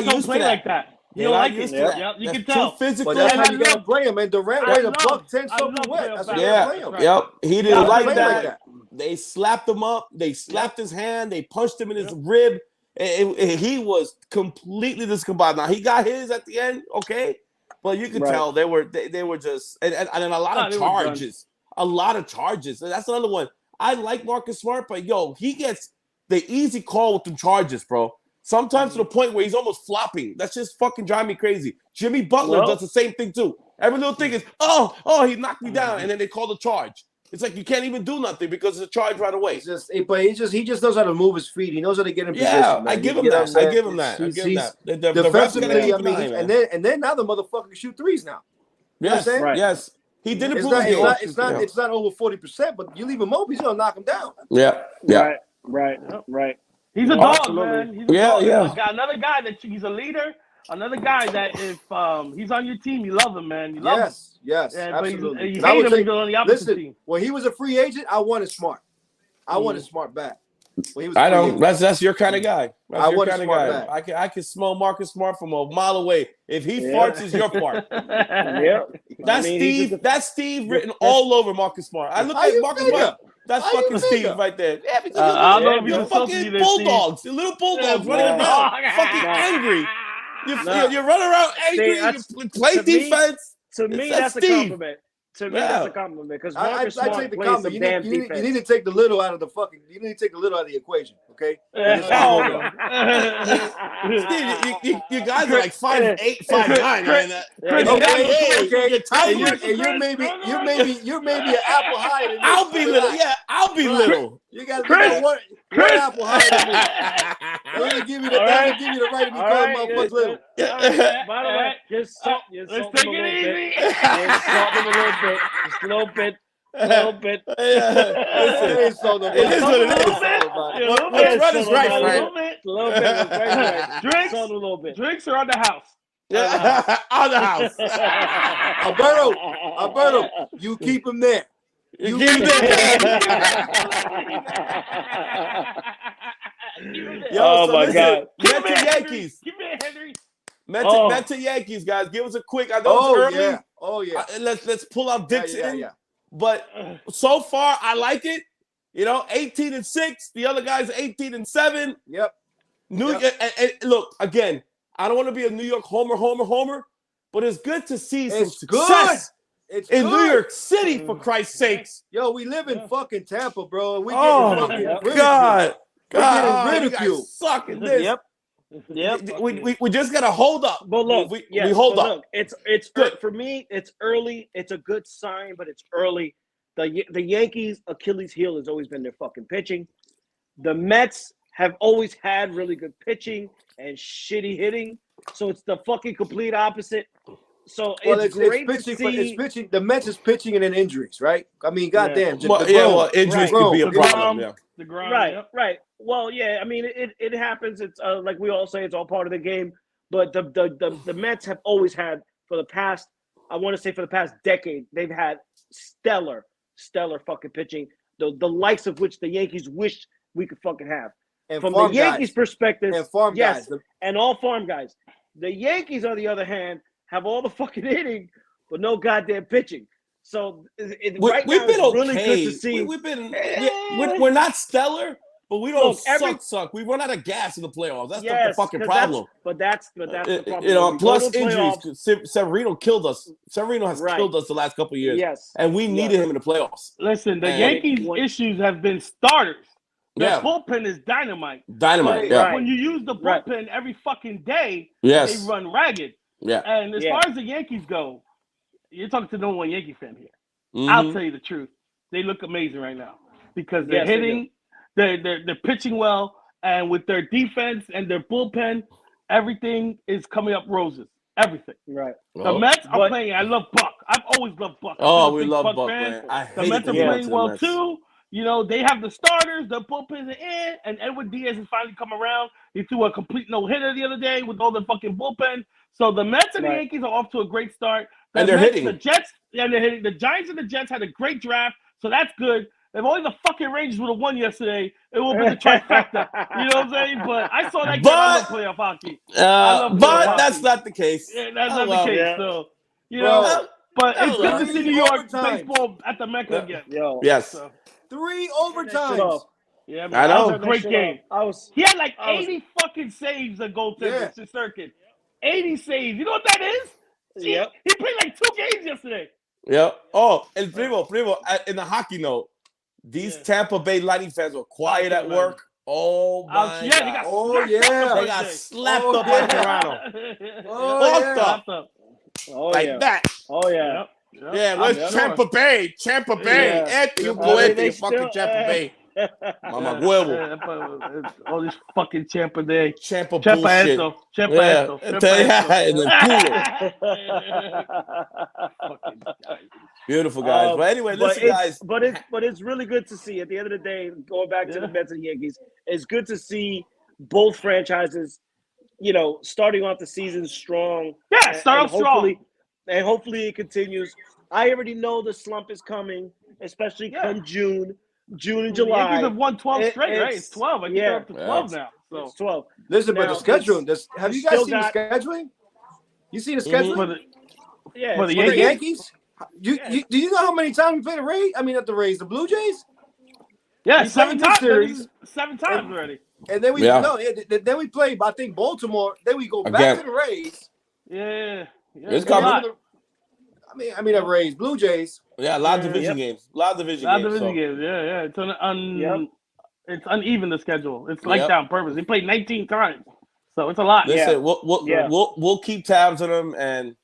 [SPEAKER 4] don't play like that. You don't like it. Yep, you can tell.
[SPEAKER 2] Too physical.
[SPEAKER 3] But that's how you gotta play him. And Durant weighed $110 soaking wet. That's how you gotta play him.
[SPEAKER 2] Yep. He didn't like that. They slapped him up. They slapped his hand. They punched him in his rib. He was completely discombobulated. Now he got his at the end, okay, but you could tell they were just and a lot of charges. A lot of charges. And that's another one. I like Marcus Smart, but he gets the easy call with the charges, bro. Sometimes to the point where he's almost flopping. That's just fucking driving me crazy. Jimmy Butler does the same thing too. Every little thing is, he knocked me down, and then they call the charge. It's like you can't even do nothing because it's a charge right away.
[SPEAKER 3] He just knows how to move his feet. He knows how to get in position.
[SPEAKER 2] Yeah, I give him that. I give him that.
[SPEAKER 3] Defensively, and then now the motherfucker can shoot threes now.
[SPEAKER 2] Yes, yes. He didn't prove
[SPEAKER 3] it's not over 40%, but you leave him open, he's gonna knock him down.
[SPEAKER 2] Yeah.
[SPEAKER 1] Right.
[SPEAKER 4] He's a dog, man. He's a dog.
[SPEAKER 2] Yeah.
[SPEAKER 4] Another guy that he's a leader. Another guy that if he's on your team, you love him, man. You love him.
[SPEAKER 3] Yes,
[SPEAKER 4] yeah,
[SPEAKER 3] absolutely.
[SPEAKER 4] You hate him if you're on the opposite team.
[SPEAKER 3] When he was a free agent, I wanted Smart. I wanted Smart back.
[SPEAKER 2] I don't. That's your kind of guy. That's your kind of guy. I can smell Marcus Smart from a mile away. If he farts, it's your part. That's Steve written all over Marcus Smart. I look at Marcus Smart. That's fucking Steve right there. Yeah, because you're fucking bulldogs. You're little bulldogs running around, fucking angry. You run around angry. You play defense.
[SPEAKER 1] To me, that's a compliment. To me, that's a compliment because Marcus Smart plays some damn defense.
[SPEAKER 3] You need to take the little out of the fucking. You need to take the little out of the equation, okay?
[SPEAKER 2] Steve, you guys are like 5'8", 5'9", right?
[SPEAKER 3] You're maybe an apple higher than me.
[SPEAKER 2] I'll be little. Yeah, I'll be little.
[SPEAKER 3] You guys one apple higher than me. I'm gonna give you the right to be called motherfuckers little.
[SPEAKER 1] By the way, just salt him a little bit. Just salt him a little bit. Just a little bit. A little bit.
[SPEAKER 2] It is what it is. What's right is right, Frank.
[SPEAKER 1] A little bit. Right.
[SPEAKER 4] Drinks.
[SPEAKER 1] Salt a little bit.
[SPEAKER 4] Drinks are on the house.
[SPEAKER 2] Yeah, on the house.
[SPEAKER 3] Alberto, you keep him there.
[SPEAKER 2] You keep him there.
[SPEAKER 1] Oh my God!
[SPEAKER 2] Mets and Yankees.
[SPEAKER 4] Give me a Henry.
[SPEAKER 2] Mets and Yankees, guys. Give us a quick. I know it's early.
[SPEAKER 3] Oh yeah.
[SPEAKER 2] Let's pull out Dixon. Yeah. But so far, I like it. 18-6. The other guys 18-7.
[SPEAKER 3] Yep.
[SPEAKER 2] And look again. I don't want to be a New York homer, but it's good to see some success in New York City, for Christ's sakes.
[SPEAKER 3] Yo, we live in fucking Tampa, bro. We
[SPEAKER 2] God.
[SPEAKER 3] getting ridiculed.
[SPEAKER 2] Sucking this.
[SPEAKER 1] Yep. Yeah,
[SPEAKER 2] we just gotta hold up.
[SPEAKER 1] But look,
[SPEAKER 2] we hold up.
[SPEAKER 1] Look, it's good for me. It's early. It's a good sign, but it's early. The Yankees' Achilles heel has always been their fucking pitching. The Mets have always had really good pitching and shitty hitting, so it's the fucking complete opposite. So it's great to see.
[SPEAKER 3] It's pitching. The Mets is pitching and then injuries, right? I mean, goddamn.
[SPEAKER 2] Injuries could be a problem. Yeah.
[SPEAKER 1] Right. Well, yeah. I mean, it happens. It's like we all say, it's all part of the game. But the Mets have always had for the past decade, they've had stellar fucking pitching. The likes of which the Yankees wish we could fucking have.
[SPEAKER 3] And
[SPEAKER 1] from the Yankees' perspective,
[SPEAKER 3] and farm guys,
[SPEAKER 1] and all farm guys. The Yankees, on the other hand, have all the fucking hitting, but no goddamn pitching. So
[SPEAKER 2] we've been okay. Really good to see. We're not stellar, but we don't suck. We run out of gas in the playoffs. That's the fucking problem.
[SPEAKER 1] That's the problem.
[SPEAKER 2] Plus injuries. Severino killed us. Severino has killed us the last couple of years.
[SPEAKER 1] Yes,
[SPEAKER 2] and we needed him in the playoffs.
[SPEAKER 4] Listen, the Yankees' issues have been starters. The bullpen is dynamite. When you use the bullpen every fucking day, they run ragged.
[SPEAKER 2] Yeah.
[SPEAKER 4] And as far as the Yankees go, you're talking to no one Yankee fan here. Mm-hmm. I'll tell you the truth. They look amazing right now because they're hitting, they're pitching well, and with their defense and their bullpen, everything is coming up roses. Everything.
[SPEAKER 1] Right.
[SPEAKER 4] The Mets are playing. I love Buck. I've always loved Buck.
[SPEAKER 2] Oh, we love Buck, man.
[SPEAKER 4] The Mets are playing well too. You know, they have the starters, the bullpens are in, and Edwin Diaz has finally come around. He threw a complete no-hitter the other day with all the fucking bullpen. So the Mets and the Yankees are off to a great start.
[SPEAKER 2] And they're hitting.
[SPEAKER 4] The Jets, they're hitting. The Giants and the Jets had a great draft, so that's good. If only the fucking Rangers would have won yesterday, it would have been the trifecta. You know what I'm saying? But I saw that game. I love playoff hockey.
[SPEAKER 2] But that's not the case.
[SPEAKER 4] Yeah, that's not the case. Yeah. So, you know, but it's good to see New York baseball at the Mecca again.
[SPEAKER 2] Yes.
[SPEAKER 4] So.
[SPEAKER 3] 3 overtimes.
[SPEAKER 4] Yeah, man,
[SPEAKER 2] I know.
[SPEAKER 4] That was a great game. He had like 80 fucking saves at goaltender circuit. 80 saves. You know what that is? He played like 2 games yesterday.
[SPEAKER 2] Yeah. Oh, and Primo, in the hockey note, these Tampa Bay Lightning fans were quiet at work. Oh my God. They got slapped up by Toronto. Like that.
[SPEAKER 1] Oh yeah.
[SPEAKER 2] Yeah, where's Tampa Bay? Tampa Bay. Fucking Tampa Bay. Mama huevo.
[SPEAKER 4] All this fucking Tampa Bay.
[SPEAKER 2] Tampa bullshit.
[SPEAKER 4] Champa
[SPEAKER 2] Beautiful, guys. But anyway, listen, guys.
[SPEAKER 1] But it's really good to see. At the end of the day, going back to the Mets and Yankees, it's good to see both franchises, you know, starting off the season strong.
[SPEAKER 4] Yeah, start off strong.
[SPEAKER 1] And hopefully it continues. I already know the slump is coming, especially come June and July.
[SPEAKER 4] The Yankees have won 12 straight, right? It's 12. I think they're up to 12 now. So.
[SPEAKER 1] It's 12.
[SPEAKER 3] Listen, but the scheduling. Have you guys seen the scheduling? You see the scheduling?
[SPEAKER 4] For the
[SPEAKER 3] Yankees? Do you know how many times we played the Rays? I mean, not the Rays, the Blue Jays?
[SPEAKER 4] Yeah, 7 times. 7 times already.
[SPEAKER 3] And then then we played, I think, Baltimore. Then we go back to the Rays.
[SPEAKER 4] Yeah.
[SPEAKER 2] It's coming.
[SPEAKER 3] I mean, the Rays, Blue Jays.
[SPEAKER 2] Yeah, a lot of division games. A lot of division games.
[SPEAKER 4] Yeah. It's uneven, the schedule. It's like that on purpose. They played 19 times, so it's a lot.
[SPEAKER 2] Listen, we'll keep tabs on them, and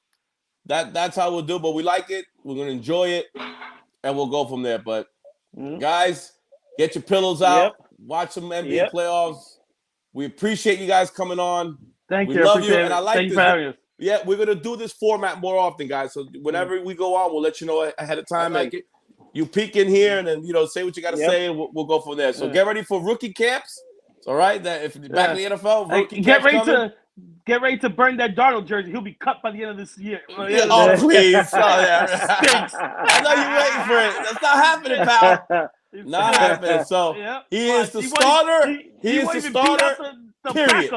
[SPEAKER 2] that's how we'll do. But we like it. We're gonna enjoy it, and we'll go from there. But guys, get your pillows out. Watch some NBA playoffs. We appreciate you guys coming on.
[SPEAKER 4] Thank you.
[SPEAKER 2] We love you, and I like
[SPEAKER 4] this. For having us.
[SPEAKER 2] Yeah, we're gonna do this format more often, guys. So whenever we go on, we'll let you know ahead of time.
[SPEAKER 3] I like it.
[SPEAKER 2] You peek in here and then say what you got to say, and we'll go from there. So get ready for rookie camps. It's all right. That if back in the NFL, rookie camps
[SPEAKER 4] get ready to burn that Darnold jersey. He'll be cut by the end of this year.
[SPEAKER 2] Oh please! Stinks. I know you're waiting for it. That's not happening, pal. Not happening. So he is the starter. He is the starter. Period.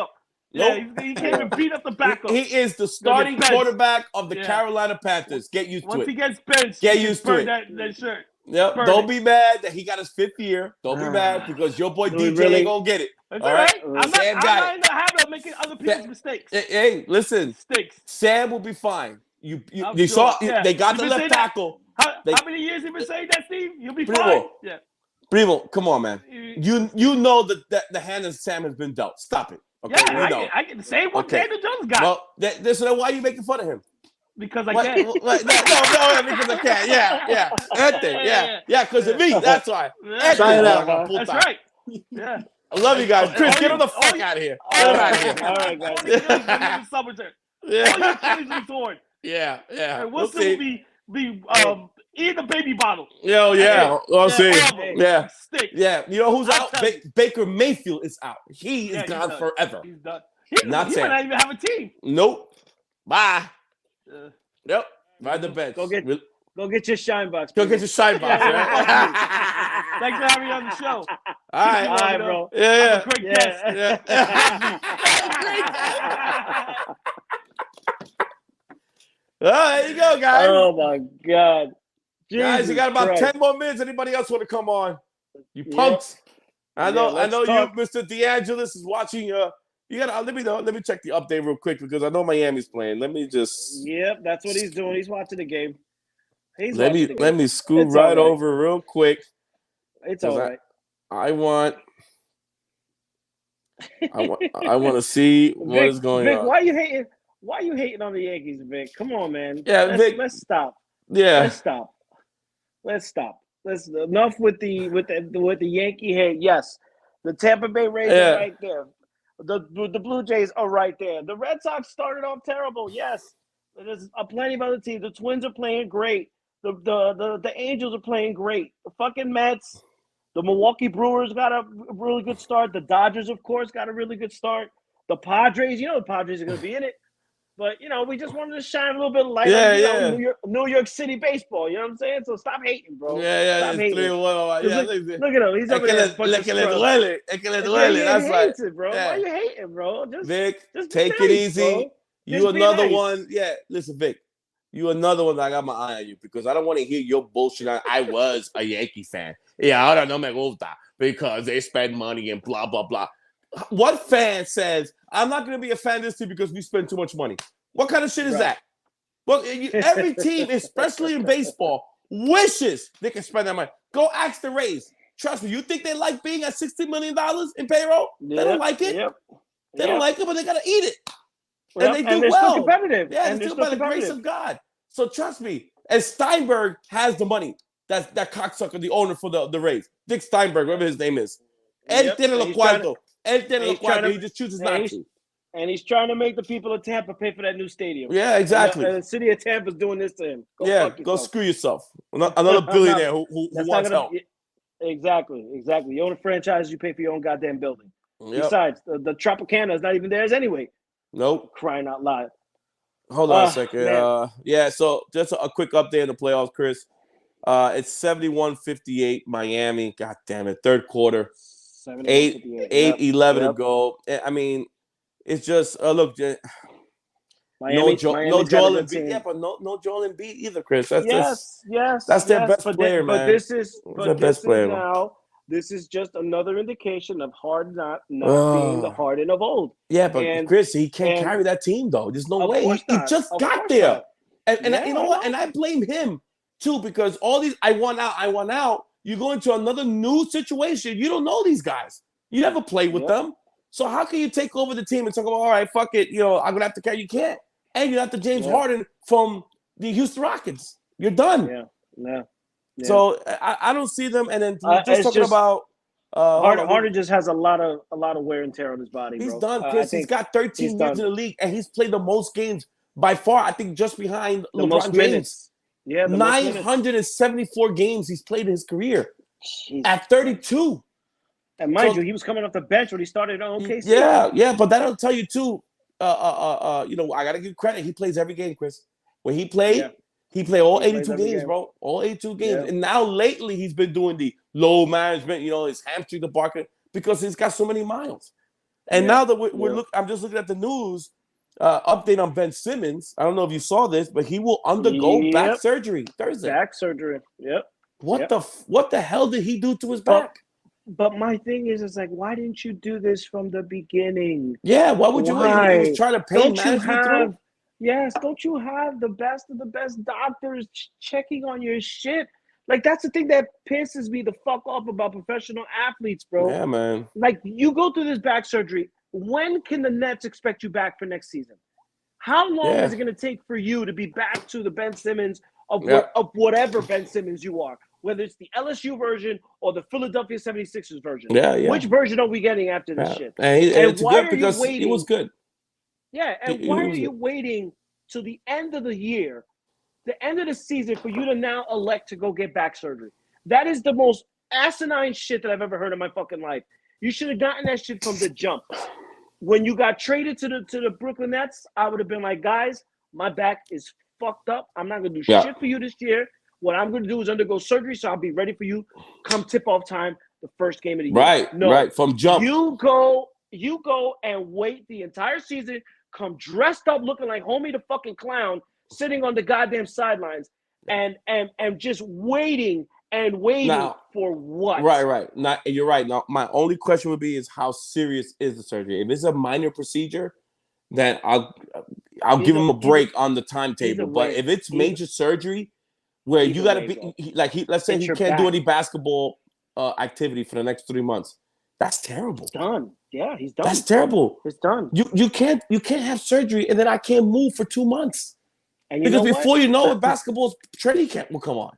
[SPEAKER 4] Yeah, he came and beat up the backup.
[SPEAKER 2] He is the starting quarterback of the Carolina Panthers. Get used to it.
[SPEAKER 4] Once he gets benched,
[SPEAKER 2] get used to it.
[SPEAKER 4] That shirt.
[SPEAKER 2] Yep. Don't be mad that he got his 5th year. Don't be mad because your boy DJ ain't gonna get it.
[SPEAKER 4] All right. I'm not in the habit of making other people's mistakes.
[SPEAKER 2] Hey, listen.
[SPEAKER 4] Mistakes.
[SPEAKER 2] Sam will be fine. You saw they got the left tackle.
[SPEAKER 4] How many years have you been saying that, Steve? You'll be fine. Yeah.
[SPEAKER 2] Primo, come on, man. You know that the hand of Sam has been dealt. Stop it. Okay,
[SPEAKER 4] yeah, I get the same what Daniel Jones got.
[SPEAKER 2] Well, so why are you making fun of him?
[SPEAKER 4] Because I can't.
[SPEAKER 2] No, because I can't. Yeah. Anthony, because of me. That's why.
[SPEAKER 4] That's right. Yeah.
[SPEAKER 2] I love you guys. Chris, get him the fuck out of here. Get him out of here.
[SPEAKER 1] All right, guys.
[SPEAKER 2] Yeah.
[SPEAKER 4] And Wilson will be in the baby bottle.
[SPEAKER 2] Yo, yeah. I'll see. Yeah.
[SPEAKER 4] Stick.
[SPEAKER 2] Yeah. You know who's out? Baker Mayfield is out. He is gone forever.
[SPEAKER 4] He's done. He might not even have a team.
[SPEAKER 2] Nope. Bye. Yep. Ride the bench.
[SPEAKER 1] Go get your shine box.
[SPEAKER 2] Go get your shine box.
[SPEAKER 4] Thanks for having me on the show.
[SPEAKER 2] All right,
[SPEAKER 1] bro.
[SPEAKER 2] Yeah.
[SPEAKER 4] Great guest.
[SPEAKER 2] There you go, guys.
[SPEAKER 1] Oh my God.
[SPEAKER 2] Guys, you got about 10 more minutes. Anybody else want to come on? You punks. I know you, Mr. DeAngelis, is watching. You gotta let me know. Let me check the update real quick because I know Miami's playing. Let me just.
[SPEAKER 1] Yep, that's what he's doing. He's watching the game.
[SPEAKER 2] Let me scoot right over real quick.
[SPEAKER 1] It's all right.
[SPEAKER 2] I want to see what is going
[SPEAKER 1] Vic,
[SPEAKER 2] on.
[SPEAKER 1] Why are you hating on the Yankees, Vic? Come on, man.
[SPEAKER 2] Yeah, Vic.
[SPEAKER 1] Let's stop.
[SPEAKER 2] Yeah.
[SPEAKER 1] Let's stop. Enough with the Yankee hate. Yes, the Tampa Bay Rays are right there. The Blue Jays are right there. The Red Sox started off terrible. Yes, there's plenty of other teams. The Twins are playing great. The Angels are playing great. The fucking Mets, the Milwaukee Brewers got a really good start. The Dodgers, of course, got a really good start. The Padres, the Padres are going to be in it. But, we just wanted to shine a little bit of light on New York City baseball. You know what I'm saying? So stop hating, bro.
[SPEAKER 2] Yeah.
[SPEAKER 1] Stop hating.
[SPEAKER 2] Look
[SPEAKER 1] at him. He's over there.
[SPEAKER 2] Es que le duele. That's right.
[SPEAKER 1] It, bro.
[SPEAKER 2] Yeah.
[SPEAKER 1] Why you hating, bro?
[SPEAKER 2] Vic,
[SPEAKER 1] just
[SPEAKER 2] take it easy.
[SPEAKER 1] Bro.
[SPEAKER 2] You another one. Yeah, listen, Vic. You another one that I got my eye on you because I don't want to hear your bullshit. I was a Yankee fan. Yeah, ahora no me gusta because they spend money and blah, blah, blah. What fan says, I'm not going to be a fan of this team because we spend too much money? What kind of shit is that? Well, every team, especially in baseball, wishes they can spend that money. Go ask the Rays. Trust me, you think they like being at $60 million in payroll? They don't like it. They don't like it, but they got to eat it. And they do well.
[SPEAKER 1] Still competitive.
[SPEAKER 2] Yeah, and still by the grace of God. So trust me. And Steinberg has the money. That's that cocksucker, the owner for the Rays. Dick Steinberg, whatever his name is. Él tiene lo cuarto. He just chooses not to.
[SPEAKER 1] And he's trying to make the people of Tampa pay for that new stadium.
[SPEAKER 2] Yeah, exactly.
[SPEAKER 1] And the city of Tampa is doing this to him.
[SPEAKER 2] Go screw yourself. Another billionaire who wants help.
[SPEAKER 1] Exactly. You own a franchise, you pay for your own goddamn building. Yep. Besides, the Tropicana is not even theirs anyway.
[SPEAKER 2] Nope.
[SPEAKER 1] Crying out loud.
[SPEAKER 2] Hold on a second. So just a quick update on the playoffs, Chris. It's 71-58 Miami. God damn it. Third quarter. 8-11 to go. I mean, it's just look.
[SPEAKER 1] Miami,
[SPEAKER 2] no Joel Embiid. Yeah, but no Joel Embiid either, Chris. That's their best player, man.
[SPEAKER 1] But this is their best player now. This is just another indication of Harden not being the Harden of old.
[SPEAKER 2] Yeah, but Chris, he can't carry that team though. There's no way. He just got there, and you know what? And I blame him too because all these I want out. You go into another new situation. You don't know these guys. You never played with them. So how can you take over the team and talk about, all right, fuck it, I'm gonna have to carry? You can't. And you have to James Harden from the Houston Rockets. You're done.
[SPEAKER 1] Yeah.
[SPEAKER 2] So I don't see them. And then just talking about
[SPEAKER 1] Harden just has a lot of wear and tear on his body.
[SPEAKER 2] He's done, Chris. He's got 13 years in the league, and he's played the most games by far. I think just behind LeBron James.
[SPEAKER 1] Yeah,
[SPEAKER 2] 974 games he's played in his career at 32.
[SPEAKER 1] And mind you, he was coming off the bench when he started on OKC.
[SPEAKER 2] Yeah, but that'll tell you too. I gotta give credit. He plays every game, Chris. When he played, he played all 82 games, bro. All 82 games. Yeah. And now lately he's been doing the low management, his hamstring debacle because he's got so many miles. And now that I'm just looking at the news update on Ben Simmons. I don't know if you saw this, but he will undergo back surgery Thursday.
[SPEAKER 1] Back surgery. Yep.
[SPEAKER 2] What the hell did he do to his back?
[SPEAKER 1] But my thing is like, why didn't you do this from the beginning?
[SPEAKER 2] Yeah, why would you wait? He was trying to pay management through?
[SPEAKER 1] Yes, don't you have the best of the best doctors checking on your shit? Like, that's the thing that pisses me the fuck off about professional athletes, bro.
[SPEAKER 2] Yeah, man.
[SPEAKER 1] Like, you go through this back surgery. when can the Nets expect you back for next season? How long is it going to take for you to be back to the Ben Simmons of whatever Ben Simmons you are, whether it's the LSU version or the Philadelphia 76ers version? Which version are we getting after this shit?
[SPEAKER 2] And why good because he was good.
[SPEAKER 1] Yeah, and why are you waiting till the end of the year, the end of the season, for you to now elect to go get back surgery? That is the most asinine shit that I've ever heard in my fucking life. You should have gotten that shit from the jump. When you got traded to the Brooklyn Nets, I would have been like, guys, my back is fucked up. I'm not gonna do shit for you this year. What I'm gonna do is undergo surgery, so I'll be ready for you come tip-off time, the first game of the year.
[SPEAKER 2] Right, from jump.
[SPEAKER 1] You go and wait the entire season. Come dressed up looking like Homie the fucking clown, sitting on the goddamn sidelines and just waiting for what?
[SPEAKER 2] Right. You're right. Now, my only question would be is how serious is the surgery? If it's a minor procedure, then I'll give him a break on the timetable. But if it's major surgery where you got to be let's say he can't do any basketball activity for the next 3 months, that's terrible.
[SPEAKER 1] It's done. Yeah, he's done.
[SPEAKER 2] That's terrible.
[SPEAKER 1] It's done.
[SPEAKER 2] You can't have surgery and then I can't move for 2 months. And because before you know it, basketball's training camp will come on.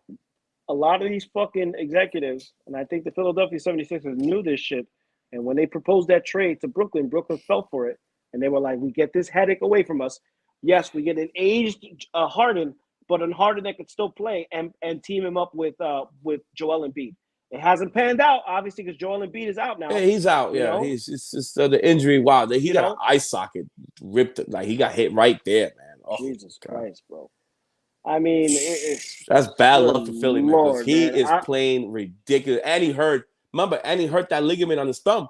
[SPEAKER 1] A lot of these fucking executives, and I think the Philadelphia 76ers knew this shit, and when they proposed that trade to Brooklyn fell for it, and they were like, we get this headache away from us. Yes, we get an aged Harden, but a Harden that could still play and team him up with Joel Embiid. It hasn't panned out, obviously, because Joel Embiid is out now.
[SPEAKER 2] Yeah, he's out. Yeah, it's just the injury. Wow, he got an eye socket ripped. Like he got hit right there, man. Oh,
[SPEAKER 1] Jesus Christ, bro. I mean,
[SPEAKER 2] that's bad luck for Philly, man. Because he is playing ridiculous. And he hurt that ligament on his thumb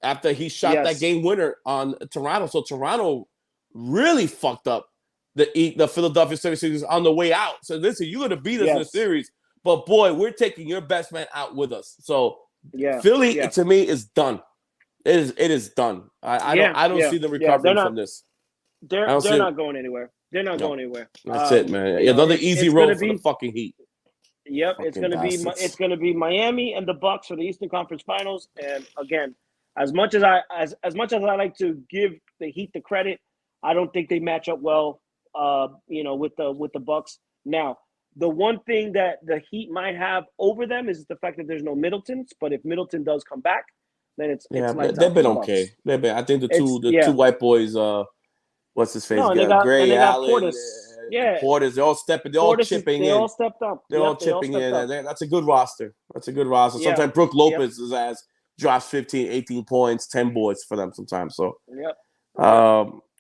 [SPEAKER 2] after he shot that game winner on Toronto. So Toronto really fucked up the Philadelphia 76ers on the way out. So listen, you're going to beat us in the series. But boy, we're taking your best man out with us. So Philly to me is done. It is done. I don't see them recovering from this.
[SPEAKER 1] They're not going anywhere. They're not going anywhere.
[SPEAKER 2] That's it, man. Another easy road for the fucking Heat.
[SPEAKER 1] Yep, it's gonna be Miami and the Bucks for the Eastern Conference Finals. And again, as much as I like to give the Heat the credit, I don't think they match up well. With the Bucks. Now, the one thing that the Heat might have over them is the fact that there's no Middletons. But if Middleton does come back, then it's
[SPEAKER 2] they've been okay. I think the two white boys. What's his face? Gray Allen,
[SPEAKER 1] Portis.
[SPEAKER 2] Portis. They're all chipping in.
[SPEAKER 1] They all stepped up.
[SPEAKER 2] They're all chipping in. That's a good roster. Sometimes Brook Lopez has drops 15, 18 points, 10 boards for them sometimes. So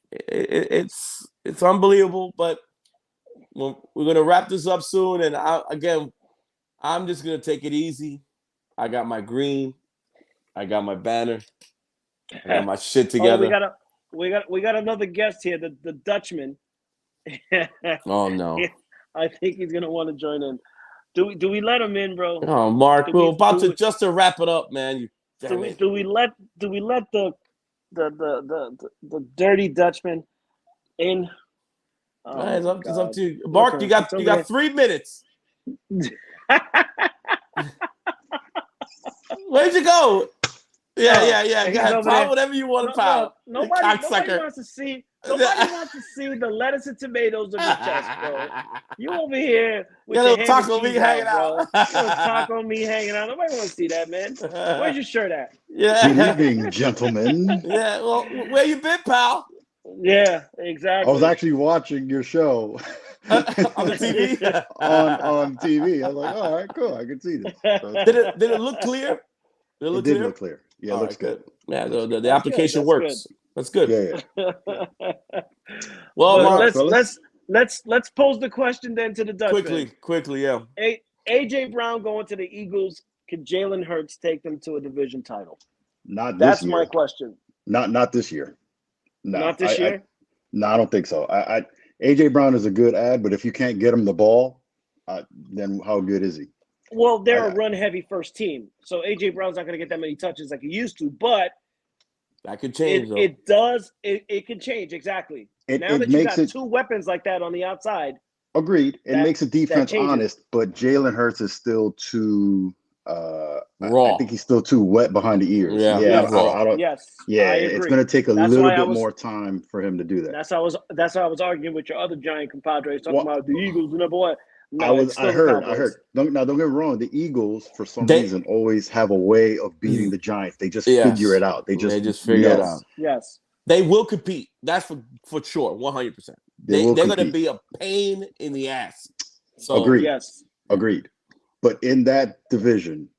[SPEAKER 2] it's unbelievable. But we're gonna wrap this up soon. And I'm just gonna take it easy. I got my green. I got my banner. I got my shit together.
[SPEAKER 1] We got another guest here, the Dutchman.
[SPEAKER 2] Oh no!
[SPEAKER 1] I think he's gonna want to join in. Do we let him in, bro?
[SPEAKER 2] Oh, Mark, we're about to wrap it up, man.
[SPEAKER 1] Do we let the dirty Dutchman in?
[SPEAKER 2] It's up to you, Mark. Okay. You got 3 minutes. Where'd you go? Yeah. Go ahead, pile whatever you want to pile.
[SPEAKER 1] Nobody wants to see the lettuce and tomatoes on your chest, bro. You over here with your
[SPEAKER 2] taco meat hanging out.
[SPEAKER 1] Taco meat hanging out. Nobody wants to see that, man. Where's your shirt at?
[SPEAKER 5] Yeah. Good evening, gentlemen.
[SPEAKER 2] Yeah. Well, where you been, pal?
[SPEAKER 1] Yeah, exactly.
[SPEAKER 5] I was actually watching your show.
[SPEAKER 2] On the TV?
[SPEAKER 5] on TV. I was like, all right, cool. I can see this. So,
[SPEAKER 2] did it look clear?
[SPEAKER 5] It did look clear. Yeah, it looks good.
[SPEAKER 2] Yeah, the application works. That's good.
[SPEAKER 5] Yeah.
[SPEAKER 2] Well, Mark,
[SPEAKER 1] let's pose the question then to the Dutchman.
[SPEAKER 2] Quickly, yeah.
[SPEAKER 1] AJ Brown going to the Eagles. Can Jalen Hurts take them to a division title?
[SPEAKER 5] Not this year.
[SPEAKER 1] That's my question.
[SPEAKER 5] Not this year. No,
[SPEAKER 1] not this year?
[SPEAKER 5] I don't think so. AJ Brown is a good ad, but if you can't get him the ball, then how good is he?
[SPEAKER 1] Well, they're a run-heavy first team, so A.J. Brown's not going to get that many touches like he used to. But
[SPEAKER 2] that could change.
[SPEAKER 1] It does. It can change exactly. Now that you got two weapons like that on the outside.
[SPEAKER 5] Agreed. It makes the defense honest, but Jalen Hurts is still too I think he's still too wet behind the ears.
[SPEAKER 2] Yeah,
[SPEAKER 5] I don't.
[SPEAKER 1] Yes,
[SPEAKER 5] yeah, it's going to take a little bit more time for him to do that.
[SPEAKER 1] That's why I was arguing with your other giant compadres talking about the Eagles. Number one. No,
[SPEAKER 5] I heard. Don't get me wrong. The Eagles, for some reason, always have a way of beating the Giants. They just figure it out. They just figure it out.
[SPEAKER 1] Yes,
[SPEAKER 2] they will compete. That's for sure, 100%. They're going to be a pain in the ass. So
[SPEAKER 5] agreed.
[SPEAKER 1] Yes,
[SPEAKER 5] agreed. But in that division,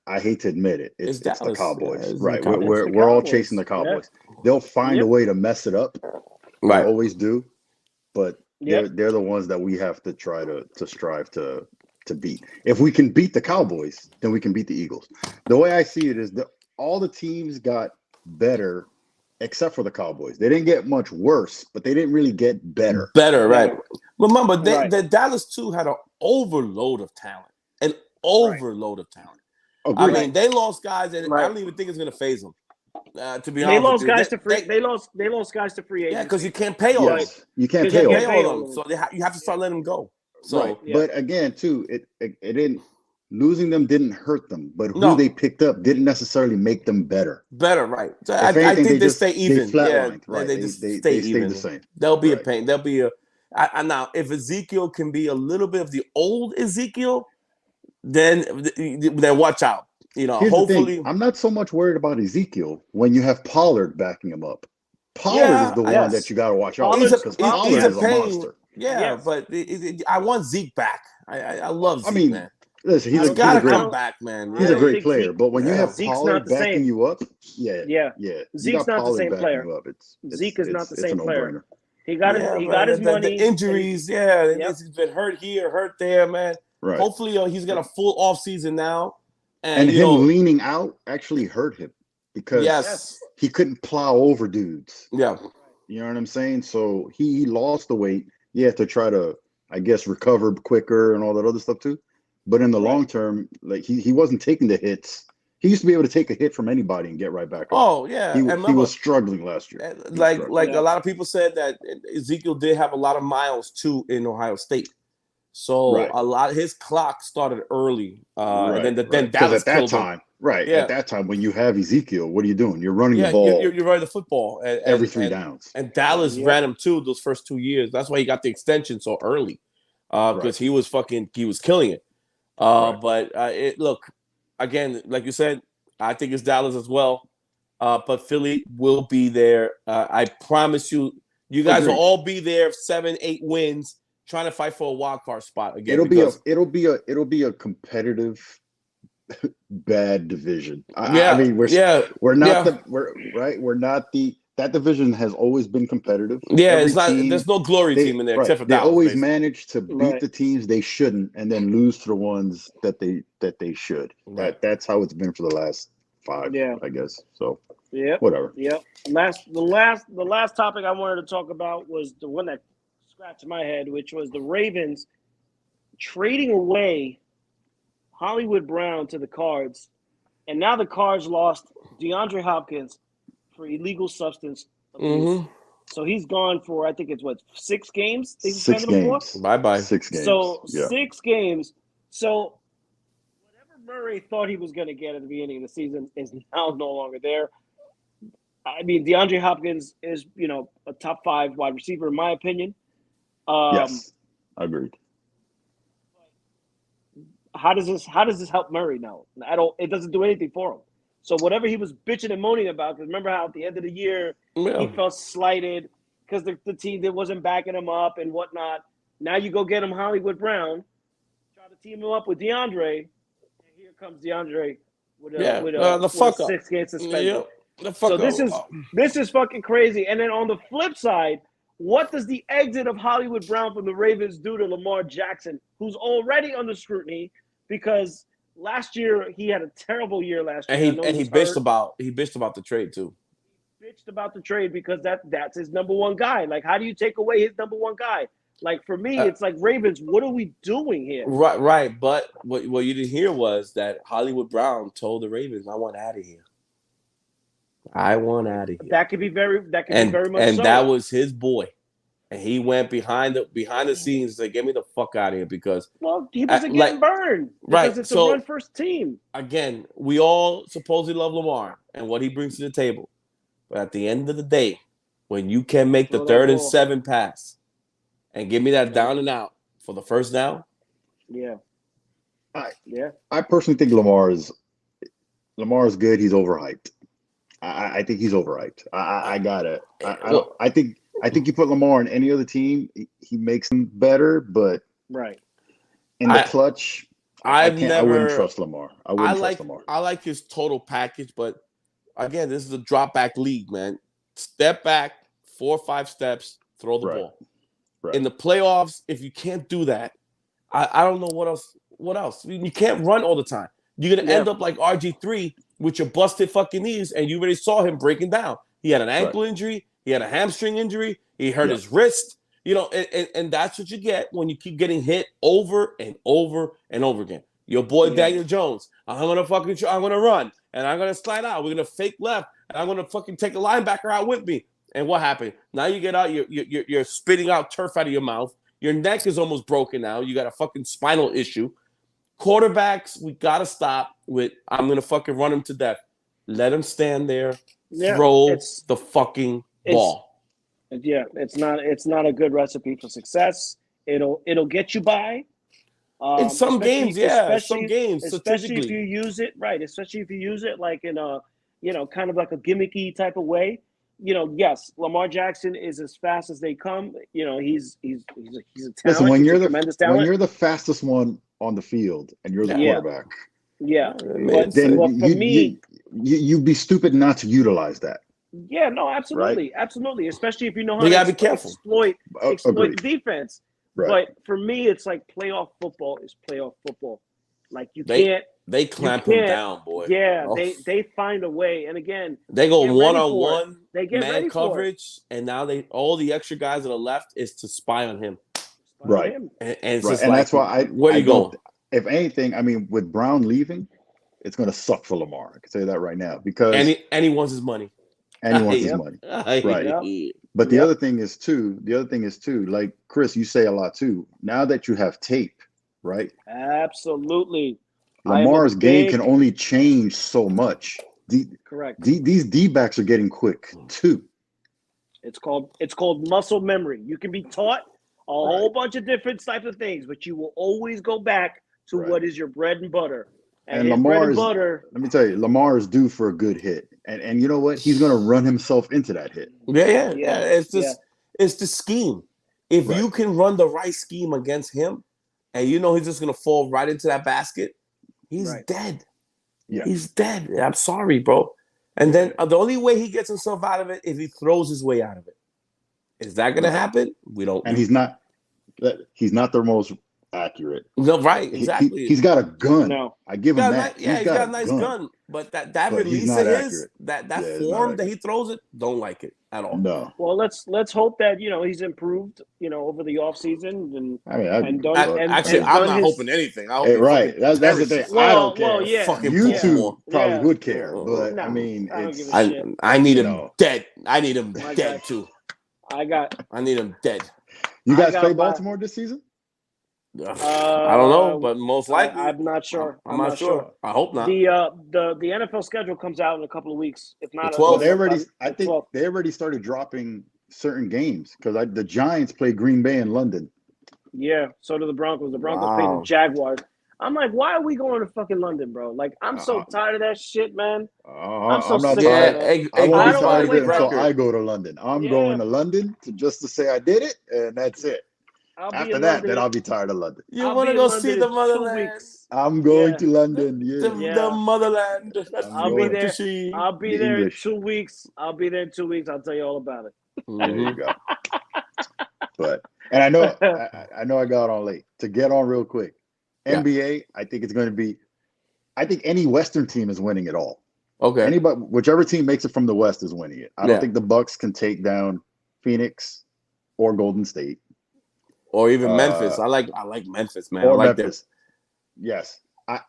[SPEAKER 5] I hate to admit it, it's the Cowboys. Right? We're all chasing the Cowboys. Yeah. They'll find a way to mess it up.
[SPEAKER 2] Right,
[SPEAKER 5] they always do. But they're the ones that we have to try to strive to beat. If we can beat the Cowboys, then we can beat the Eagles. The way I see it is that all the teams got better except for the Cowboys. They didn't get much worse, but they didn't really get better.
[SPEAKER 2] Right. Remember, the Dallas too had an overload of talent. Agreed. I mean, they lost guys, and I don't even think it's going to phase them. To be honest,
[SPEAKER 1] they lost guys to free. They lost guys to free agents.
[SPEAKER 2] Yeah, because you can't pay all of them.
[SPEAKER 5] You can't pay all of them.
[SPEAKER 2] So you have to start letting them go. So,
[SPEAKER 5] but again, too, it didn't. Losing them didn't hurt them, but who they picked up didn't necessarily make them better.
[SPEAKER 2] Right? So I think they stay even. They stay even.
[SPEAKER 5] The same.
[SPEAKER 2] There'll be a pain. There'll be a. Now, if Ezekiel can be a little bit of the old Ezekiel, then watch out. Hopefully,
[SPEAKER 5] I'm not so much worried about Ezekiel when you have Pollard backing him up. Pollard is the one that you got to watch out because Pollard is a monster.
[SPEAKER 2] But I want Zeke back. I love Zeke, man.
[SPEAKER 5] Listen, he's
[SPEAKER 2] got to come back, man.
[SPEAKER 5] He's a great player, but when you have Pollard backing you up,
[SPEAKER 1] Zeke's not the same player. Zeke is not the same player. He got his money.
[SPEAKER 2] The injuries, he's been hurt here, hurt there, man.
[SPEAKER 5] Right.
[SPEAKER 2] Hopefully, he's got a full off season now.
[SPEAKER 5] And him leaning out actually hurt him because he couldn't plow over dudes.
[SPEAKER 2] Yeah.
[SPEAKER 5] You know what I'm saying? So he lost the weight. You have to try to, I guess, recover quicker and all that other stuff too. But in the long term, like he wasn't taking the hits. He used to be able to take a hit from anybody and get right back up.
[SPEAKER 2] Oh, yeah.
[SPEAKER 5] He was struggling last year.
[SPEAKER 2] A lot of people said that Ezekiel did have a lot of miles too in Ohio State. So a lot of his clock started early. And then Dallas
[SPEAKER 5] at that time, at that time when you have Ezekiel, what are you doing? You're running the ball.
[SPEAKER 2] You're running the football
[SPEAKER 5] every 3 downs.
[SPEAKER 2] And Dallas ran him too those first 2 years. That's why he got the extension so early, because he was killing it. But look, again, like you said, I think it's Dallas as well. But Philly will be there. I promise you guys will all be there. 7-8 wins. Trying to fight for a wild card spot again.
[SPEAKER 5] It'll be a competitive bad division. I mean, we're not that division has always been competitive.
[SPEAKER 2] Yeah, there's no glory team in there except for
[SPEAKER 5] they
[SPEAKER 2] Dallas.
[SPEAKER 5] Always manage to beat the teams they shouldn't and then lose to the ones that they should. That's how it's been for the last 5, I guess. So whatever.
[SPEAKER 1] Yeah. The last topic I wanted to talk about was the one that scratched my head, which was the Ravens trading away Hollywood Brown to the Cards, and now the Cards lost DeAndre Hopkins for illegal substance abuse. So he's gone for, I think it's 6 games?
[SPEAKER 5] 6 games.
[SPEAKER 2] Bye-bye.
[SPEAKER 5] 6 games.
[SPEAKER 1] So 6 games. So whatever Murray thought he was going to get at the beginning of the season is now no longer there. I mean, DeAndre Hopkins is, a top 5 wide receiver in my opinion.
[SPEAKER 5] Yes, agreed.
[SPEAKER 1] How does this help Murray now? It doesn't do anything for him. So whatever he was bitching and moaning about, because remember how at the end of the year he felt slighted because the team that wasn't backing him up and whatnot. Now you go get him Hollywood Brown, try to team him up with DeAndre, and here comes DeAndre with a 6-game suspension. So this is fucking crazy. And then on the flip side, what does the exit of Hollywood Brown from the Ravens do to Lamar Jackson, who's already under scrutiny because last year he had a terrible year last year.
[SPEAKER 2] And he bitched about the trade too.
[SPEAKER 1] He bitched about the trade because that's his number one guy. Like, how do you take away his number one guy? Like, for me, it's like, Ravens, what are we doing here?
[SPEAKER 2] Right. But what you didn't hear was that Hollywood Brown told the Ravens, I want out of here.
[SPEAKER 1] That could be very much
[SPEAKER 2] and
[SPEAKER 1] so.
[SPEAKER 2] That was his boy. and he went behind the scenes and said, "Get me the fuck out of here," because
[SPEAKER 1] he wasn't getting burned. Because it's a run first team.
[SPEAKER 2] Again, we all supposedly love Lamar and what he brings to the table, but at the end of the day, when you can make the 3rd and 7 pass and give me that down and out for the first down,
[SPEAKER 5] I personally think Lamar is good. He's overhyped. I think he's overhyped. I think you put Lamar on any other team, he makes them better, but in the clutch, I wouldn't trust Lamar. I
[SPEAKER 2] like his total package, but again, this is a drop back league, man. Step back 4 or 5 steps, throw the ball. Right. In the playoffs, if you can't do that, I don't know what else. You can't run all the time. You're gonna end up like RG3 with your busted fucking knees, and you already saw him breaking down. He had an ankle injury, he had a hamstring injury, he hurt his wrist. You know, and that's what you get when you keep getting hit over and over and over again. Your boy Daniel Jones, I'm gonna run and I'm gonna slide out. We're gonna fake left, and I'm gonna fucking take a linebacker out with me. And what happened? Now you get out, you're spitting out turf out of your mouth. Your neck is almost broken now. You got a fucking spinal issue. Quarterbacks, we gotta stop with I'm gonna fucking run him to death. Let him stand there, throw the fucking ball.
[SPEAKER 1] It's not a good recipe for success. It'll get you by.
[SPEAKER 2] In some games,
[SPEAKER 1] especially if you use it right. Especially if you use it like in a kind of like a gimmicky type of way. Yes, Lamar Jackson is as fast as they come. He's a talent.
[SPEAKER 5] Listen, when you're
[SPEAKER 1] talent.
[SPEAKER 5] When you're the fastest one on the field and you're the quarterback,
[SPEAKER 1] but for me,
[SPEAKER 5] you'd be stupid not to utilize that.
[SPEAKER 1] Yeah, no, absolutely, absolutely. Especially if you know how
[SPEAKER 2] you
[SPEAKER 1] to
[SPEAKER 2] gotta be careful.
[SPEAKER 1] exploit the defense. Right. But for me, it's like playoff football is playoff football. Like
[SPEAKER 2] they clamp him down, boy.
[SPEAKER 1] Yeah, they find a way. And again,
[SPEAKER 2] they go one-on-one,
[SPEAKER 1] they get
[SPEAKER 2] man coverage, and now all the extra guys that are left is to spy on him.
[SPEAKER 5] Right.
[SPEAKER 1] And
[SPEAKER 2] it's just
[SPEAKER 5] and that's why
[SPEAKER 2] where you go?
[SPEAKER 5] If anything, I mean, with Brown leaving, it's going to suck for Lamar. I can tell you that right now because
[SPEAKER 2] he wants his money.
[SPEAKER 5] And he wants his money. Right.
[SPEAKER 1] Yep.
[SPEAKER 5] But the other thing is too, like Chris, you say a lot too. Now that you have tape, right?
[SPEAKER 1] Absolutely.
[SPEAKER 5] Lamar's game can only change so much.
[SPEAKER 1] Correct.
[SPEAKER 5] These D-backs are getting quick too.
[SPEAKER 1] It's called muscle memory. You can be taught a whole bunch of different types of things, but you will always go back to what is your bread and butter.
[SPEAKER 5] And Lamar let me tell you, Lamar is due for a good hit. And you know what? He's going to run himself into that hit.
[SPEAKER 2] Yeah. It's the scheme. If you can run the right scheme against him, and he's just going to fall right into that basket, he's dead. Yeah. He's dead. I'm sorry, bro. And then the only way he gets himself out of it is he throws his way out of it. Is that going to happen? We don't.
[SPEAKER 5] And he's not the most accurate.
[SPEAKER 2] No, right, exactly.
[SPEAKER 5] He's got a gun.
[SPEAKER 1] No.
[SPEAKER 5] I give him that.
[SPEAKER 2] He's got a nice gun. But that release of his, that form that he throws it, don't like it at all.
[SPEAKER 5] No.
[SPEAKER 1] Well, let's hope that he's improved, over the offseason and
[SPEAKER 2] I'm not hoping anything.
[SPEAKER 5] That's the thing. I don't care.
[SPEAKER 1] Yeah.
[SPEAKER 2] Fucking
[SPEAKER 5] you two probably would care, but
[SPEAKER 1] no,
[SPEAKER 5] I mean,
[SPEAKER 2] I need him dead. I need him dead too.
[SPEAKER 1] I
[SPEAKER 2] need him dead.
[SPEAKER 5] You guys play Baltimore this season?
[SPEAKER 2] I don't know, but most likely.
[SPEAKER 1] I'm not sure.
[SPEAKER 2] I'm not sure. I hope not.
[SPEAKER 1] The NFL schedule comes out in a couple of weeks. If not,
[SPEAKER 5] I think they already started dropping certain games because the Giants play Green Bay in London.
[SPEAKER 1] Yeah, so do the Broncos. The Broncos play the Jaguars. I'm like, why are we going to fucking London, bro? Like, I'm so tired of that shit, man. I'm so sick of it.
[SPEAKER 5] I won't be tired of it until I go to London. I'm going to London to say I did it, and that's it. After that, then I'll be tired of London.
[SPEAKER 2] You want to go see the motherland?
[SPEAKER 5] I'm going to London.
[SPEAKER 2] The motherland.
[SPEAKER 1] I'll be there. I'll be there in 2 weeks. I'll tell you all about it.
[SPEAKER 5] There you go. And I know I got on late. To get on real quick, NBA, I think it's going to be. I think any Western team is winning it all.
[SPEAKER 2] Okay.
[SPEAKER 5] Whichever team makes it from the West is winning it. I don't think the Bucks can take down Phoenix or Golden State.
[SPEAKER 2] Or even Memphis. I like Memphis, man.
[SPEAKER 5] Or
[SPEAKER 2] I like
[SPEAKER 5] Memphis. Yes. I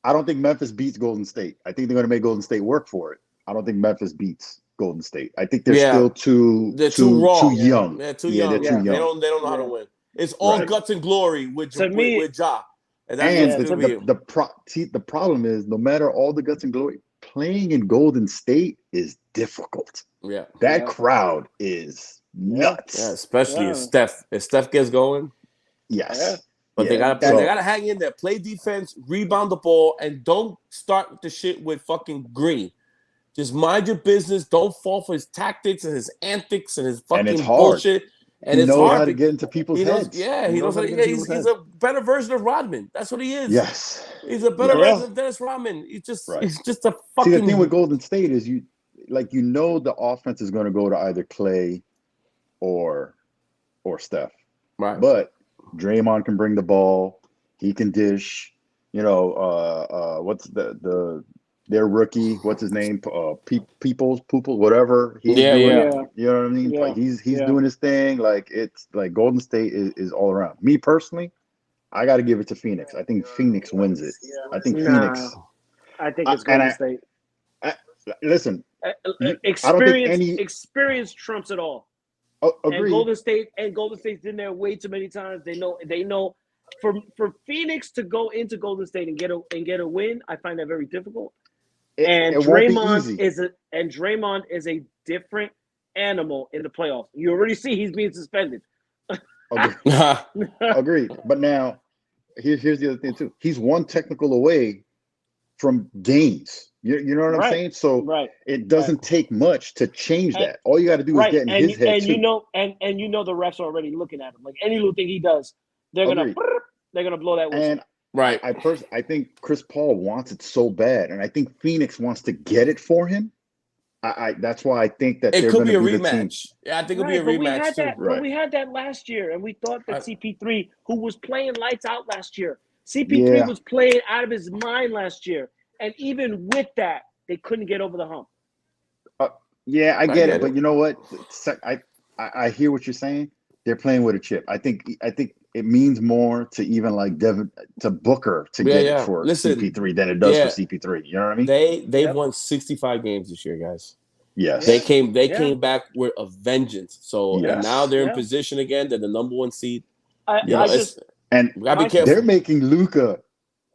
[SPEAKER 5] don't think Memphis beats Golden State. I think they're going to make Golden State work for it. I don't think Memphis beats Golden State. I think they're still too
[SPEAKER 2] raw.
[SPEAKER 5] too young.
[SPEAKER 2] They're too young.
[SPEAKER 5] They're too young.
[SPEAKER 2] They don't know how to win. It's all guts and glory with Ja.
[SPEAKER 5] And the problem is, no matter all the guts and glory, playing in Golden State is difficult.
[SPEAKER 2] Yeah,
[SPEAKER 5] that crowd is nuts.
[SPEAKER 2] Yeah, especially if Steph gets going.
[SPEAKER 5] Yes,
[SPEAKER 2] but they gotta hang in there, play defense, rebound the ball, and don't start the shit with fucking Green. Just mind your business. Don't fall for his tactics and his antics and his fucking bullshit. And
[SPEAKER 5] he knows how to get into people's heads.
[SPEAKER 2] He knows how to he's a better version of Rodman. That's what he is.
[SPEAKER 5] Yes.
[SPEAKER 2] He's a better version of Dennis Rodman. He's just a fucking...
[SPEAKER 5] See, the thing with Golden State is the offense is going to go to either Clay or Steph.
[SPEAKER 2] Right.
[SPEAKER 5] But Draymond can bring the ball. He can dish. What's their rookie, what's his name? Peoples, whatever. He's doing, you know what I mean? Yeah. Like he's doing his thing. Like it's like Golden State is all around. Me personally, I got to give it to Phoenix. I think Phoenix wins it. I think Phoenix.
[SPEAKER 1] I think it's Golden State.
[SPEAKER 5] Listen,
[SPEAKER 1] experience trumps it all.
[SPEAKER 5] Agreed.
[SPEAKER 1] And Golden State's been there way too many times. They know. For Phoenix to go into Golden State and get a win, I find that very difficult. Draymond is a different animal in the playoffs. You already see he's being suspended.
[SPEAKER 5] Agreed. But now, here's the other thing too. He's one technical away from games. You know what I'm saying? So it doesn't take much to change that. All you got to do is get in his head.
[SPEAKER 1] And you know the refs are already looking at him. Like any little thing he does, they're gonna blow that whistle.
[SPEAKER 5] And I think Chris Paul wants it so bad, and I think Phoenix wants to get it for him. That's why I think that
[SPEAKER 2] it could be a rematch. Yeah, I think it'll be a rematch too.
[SPEAKER 1] But we had that last year, and we thought that CP3, who was playing lights out last year, CP3 was playing out of his mind last year, and even with that, they couldn't get over the hump.
[SPEAKER 5] I get it, but you know what? I hear what you're saying. They're playing with a chip. I think it means more to even like Booker to get it for CP3 than it does for CP3. You know what I mean?
[SPEAKER 2] They won 65 games this year, guys.
[SPEAKER 5] Yes.
[SPEAKER 2] They came back with a vengeance. So and now they're in position again. They're the number one seed.
[SPEAKER 5] And
[SPEAKER 2] gotta be careful.
[SPEAKER 5] They're making Luka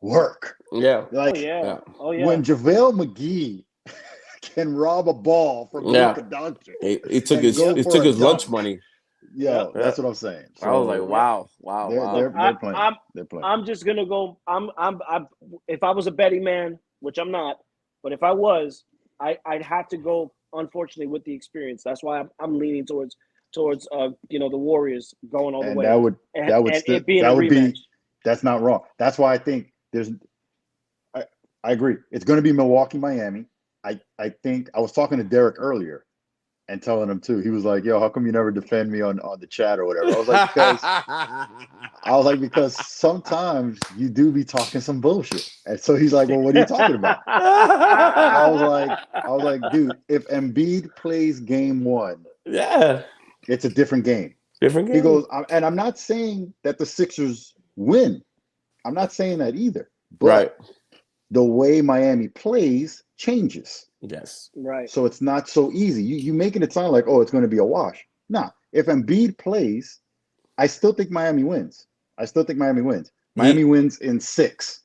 [SPEAKER 5] work.
[SPEAKER 2] Yeah.
[SPEAKER 5] Like when JaVale McGee can rob a ball from Luka Doncic.
[SPEAKER 2] He took his lunch money.
[SPEAKER 5] Yeah, that's what I'm saying.
[SPEAKER 2] So, I was like, wow.
[SPEAKER 5] They're playing. They're playing.
[SPEAKER 1] I'm just gonna go. I'm. If I was a betting man, which I'm not, but if I was, I'd have to go. Unfortunately, with the experience, that's why I'm leaning towards the Warriors going all the way.
[SPEAKER 5] That's not wrong. That's why I think I agree. It's going to be Milwaukee, Miami. I think I was talking to Derek earlier. And telling him too, he was like, "Yo, how come you never defend me on the chat or whatever?" I was like, because sometimes you do be talking some bullshit. And so he's like, "Well, what are you talking about?" I was like, dude, if Embiid plays game 1, it's a different game. He goes, and I'm not saying that the Sixers win. I'm not saying that either. But the way Miami plays changes.
[SPEAKER 2] Yes.
[SPEAKER 1] Right.
[SPEAKER 5] So it's not so easy. You making it sound like, it's going to be a wash. Nah. If Embiid plays, I still think Miami wins. Miami wins in 6.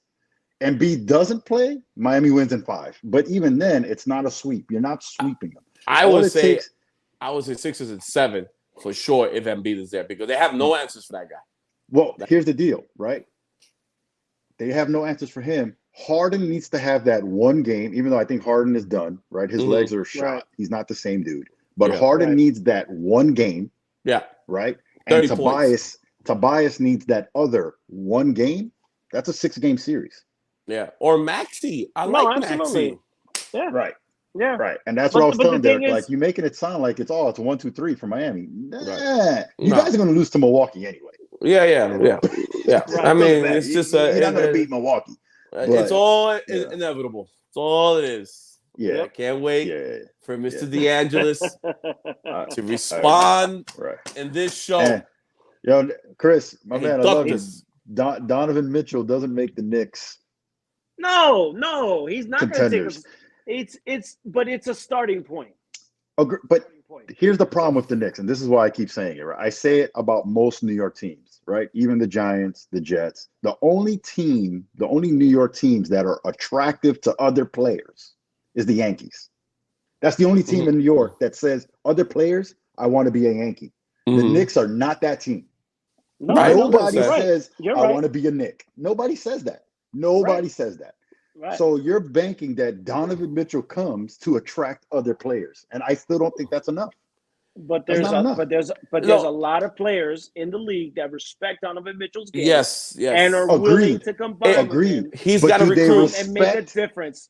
[SPEAKER 5] Embiid doesn't play, Miami wins in 5. But even then, it's not a sweep. You're not sweeping them.
[SPEAKER 2] I would say Sixers in 7 for sure if Embiid is there because they have no answers for that guy.
[SPEAKER 5] Well, here's the deal, right? They have no answers for him. Harden needs to have that one game, even though I think Harden is done, right? His legs are shot. Right. He's not the same dude. But Harden needs that one game.
[SPEAKER 2] Yeah.
[SPEAKER 5] Right? And Tobias needs that other one game. That's a 6-game series.
[SPEAKER 2] Yeah. Or Maxey. Maxey.
[SPEAKER 1] Yeah.
[SPEAKER 5] Right.
[SPEAKER 1] Yeah.
[SPEAKER 5] Right. And that's what I was telling Derek. Like, you're making it sound like it's 1-2-3 for Miami. Nah. You guys are going to lose to Milwaukee anyway.
[SPEAKER 2] Yeah. Right. I mean, it's just
[SPEAKER 5] you're not going to beat Milwaukee.
[SPEAKER 2] It's all inevitable. It's all it is.
[SPEAKER 5] Yeah.
[SPEAKER 2] I can't wait for Mr. DeAngelis to respond in this show.
[SPEAKER 5] Yo, Chris, my man, I love you. Donovan Mitchell doesn't make the Knicks.
[SPEAKER 1] No, he's not going to take us. But it's a starting point.
[SPEAKER 5] But here's the problem with the Knicks, and this is why I keep saying it. Right? I say it about most New York teams, right? Even the Giants, the Jets. The only New York teams that are attractive to other players is the Yankees. That's the only team in New York that says, other players, I want to be a Yankee. The Knicks are not that team. Nobody says, I want to be a Knick. Nobody says that. Nobody says that. Right. So you're banking that Donovan Mitchell comes to attract other players, and I still don't think that's enough.
[SPEAKER 1] But there's a lot of players in the league that respect Donovan Mitchell's game.
[SPEAKER 2] Yes,
[SPEAKER 1] and are willing to combine.
[SPEAKER 5] Agreed.
[SPEAKER 2] He's got to recruit
[SPEAKER 1] and make a difference.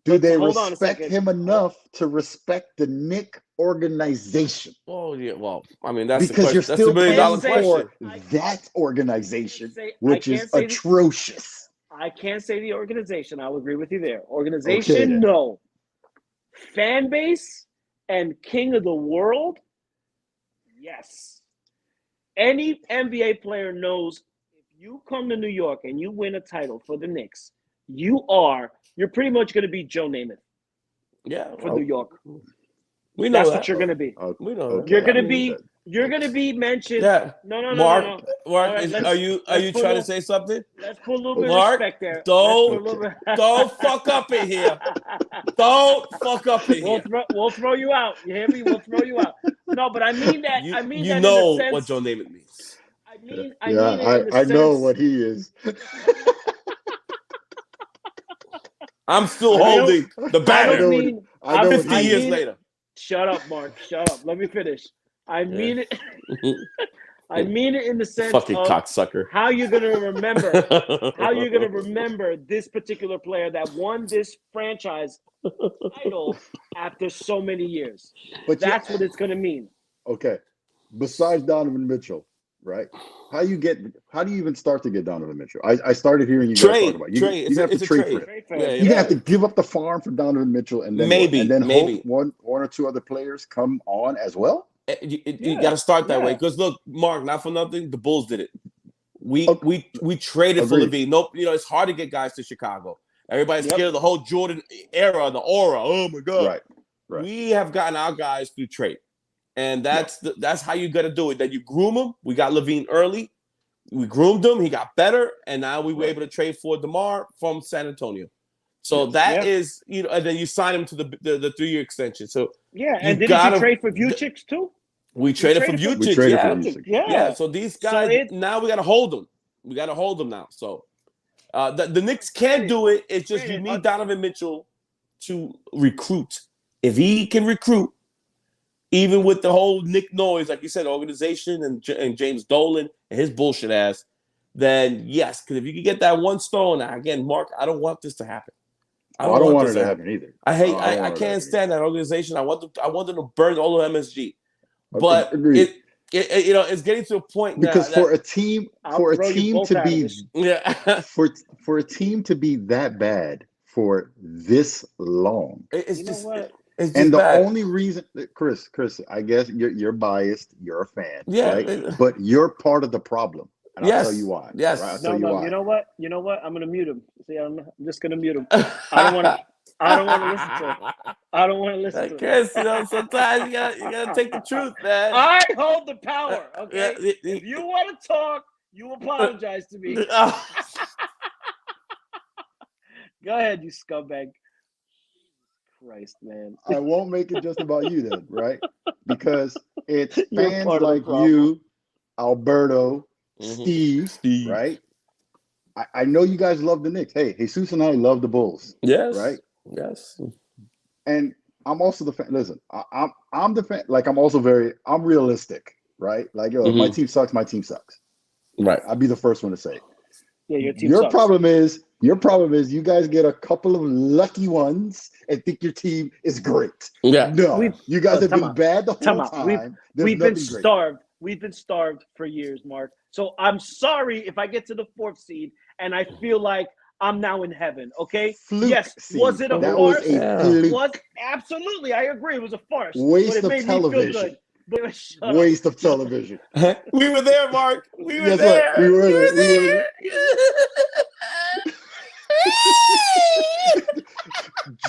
[SPEAKER 5] Do they respect him enough to respect the Knick organization?
[SPEAKER 2] Oh yeah, well, I mean that's
[SPEAKER 5] because you're still paying for that organization, which is atrocious.
[SPEAKER 1] I can't say the organization. I'll agree with you there. Organization, no. Fan base and king of the world, yes. Any NBA player knows if you come to New York and you win a title for the Knicks, you're pretty much going to be Joe Namath.
[SPEAKER 2] Yeah,
[SPEAKER 1] for New York.
[SPEAKER 2] We know
[SPEAKER 1] that's
[SPEAKER 2] that.
[SPEAKER 1] What you're going to be.
[SPEAKER 2] We know
[SPEAKER 1] you're going to be. You're going to be mentioned.
[SPEAKER 2] Yeah.
[SPEAKER 1] No.
[SPEAKER 2] Mark,
[SPEAKER 1] Right,
[SPEAKER 2] are you trying to say something?
[SPEAKER 1] Let's put a little bit
[SPEAKER 2] Mark,
[SPEAKER 1] of respect there.
[SPEAKER 2] Don't fuck up in here. Don't fuck up in here.
[SPEAKER 1] We'll throw you out. You hear me? We'll throw you out. No, but I mean that.
[SPEAKER 2] You
[SPEAKER 1] that
[SPEAKER 2] know
[SPEAKER 1] in the sense,
[SPEAKER 2] what Joe Namath means.
[SPEAKER 5] I know what he is.
[SPEAKER 2] I'm still holding the banner. 50 years later.
[SPEAKER 1] Shut up, Mark. Shut up. Let me finish. I mean it. I mean it in the sense
[SPEAKER 2] fucking
[SPEAKER 1] of
[SPEAKER 2] cocksucker.
[SPEAKER 1] How you're gonna remember this particular player that won this franchise title after so many years. But that's what it's gonna mean.
[SPEAKER 5] Okay. Besides Donovan Mitchell, right? How do you even start to get Donovan Mitchell? I started hearing you guys talk about it. You have to trade for it. You have to give up the farm for Donovan Mitchell and then hope one or two other players come on as well.
[SPEAKER 2] You got to start that way because look, Mark, not for nothing, the Bulls did it. We traded for LaVine. Nope, it's hard to get guys to Chicago. Everybody's scared of the whole Jordan era, the aura. Oh my God!
[SPEAKER 5] Right.
[SPEAKER 2] We have gotten our guys through trade. And that's how you got to do it. That you groom him. We got LaVine early. We groomed him. He got better. And now we were able to trade for DeMar from San Antonio. So that is, and then you sign him to the 3-year extension. So
[SPEAKER 1] and didn't you trade for Vucevic too?
[SPEAKER 2] We traded for Vucevic.
[SPEAKER 1] Yeah.
[SPEAKER 2] So these guys, now we got to hold them. We got to hold them now. So the Knicks can do it. It's just you need Donovan Mitchell to recruit. If he can recruit, even with the whole Nick noise, like you said, organization and James Dolan and his bullshit ass, then yes, because if you can get that one stone, again, Mark, I don't want this to happen.
[SPEAKER 5] I don't want it to happen either.
[SPEAKER 2] I can't stand that organization. I want them to burn all of MSG. But it's getting to a point
[SPEAKER 5] because for a team to be that bad for this long, only reason, Chris, I guess you're biased. You're a fan, right? But you're part of the problem, and I'll tell you why.
[SPEAKER 2] Yes,
[SPEAKER 5] right? I'll tell you why.
[SPEAKER 1] You know what? I'm gonna mute him. See, I'm just gonna mute him. I don't want to listen to him. I don't want to listen to him.
[SPEAKER 2] Chris, sometimes you gotta take the truth, man.
[SPEAKER 1] I hold the power. Okay, if you want to talk, you apologize to me. Go ahead, you scumbag. Christ, man.
[SPEAKER 5] I won't make it just about you then, right? Because it's fans like you, Alberto, Steve, right? I know you guys love the Knicks. Hey, Jesus and I love the Bulls.
[SPEAKER 2] Yes.
[SPEAKER 5] Right?
[SPEAKER 2] Yes.
[SPEAKER 5] And I'm also the fan. Listen, I'm the fan. Like I'm realistic, right? Like, my team sucks, my team sucks.
[SPEAKER 2] Right.
[SPEAKER 5] I'll be the first one to say it.
[SPEAKER 1] Yeah, your team
[SPEAKER 5] sucks. Your problem is you guys get a couple of lucky ones and think your team is great.
[SPEAKER 2] Yeah.
[SPEAKER 5] No, you guys have been bad the whole time.
[SPEAKER 1] We've been starved. We've been starved for years, Mark. So I'm sorry if I get to the 4th seed and I feel like I'm now in heaven. Okay.
[SPEAKER 5] Yes.
[SPEAKER 1] Seed. Was it a farce? Absolutely. I agree. It was a farce.
[SPEAKER 5] Waste of television. Waste of television.
[SPEAKER 2] We were there, Mark. We were there.
[SPEAKER 5] We were there.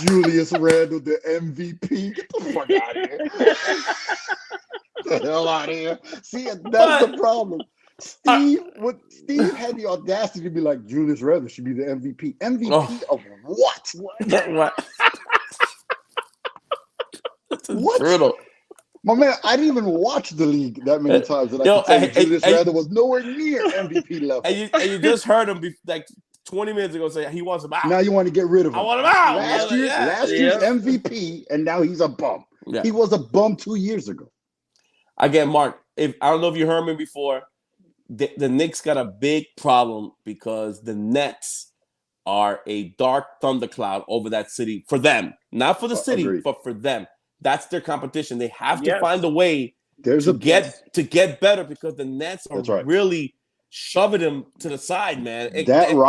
[SPEAKER 5] Julius Randle, the MVP. Get the fuck out of here. Get the hell out of here. See, that's the problem. Steve had the audacity to be like, Julius Randle should be the MVP. MVP of what? What?
[SPEAKER 2] Brutal.
[SPEAKER 5] My man, I didn't even watch the league that many times that I could tell you Julius Randle was nowhere near MVP level.
[SPEAKER 2] And you just heard him like 20 minutes ago say he wants him out.
[SPEAKER 5] Now you want to get rid of him.
[SPEAKER 2] I want him out.
[SPEAKER 5] Last year's MVP, and now he's a bum. Yeah. He was a bum 2 years ago.
[SPEAKER 2] Again, Mark, I don't know if you heard me before, the Knicks got a big problem because the Nets are a dark thundercloud over that city for them. Not for the city, but for them. That's their competition. They have to find a way to get better because the Nets are really shoving them to the side, man.
[SPEAKER 5] That inner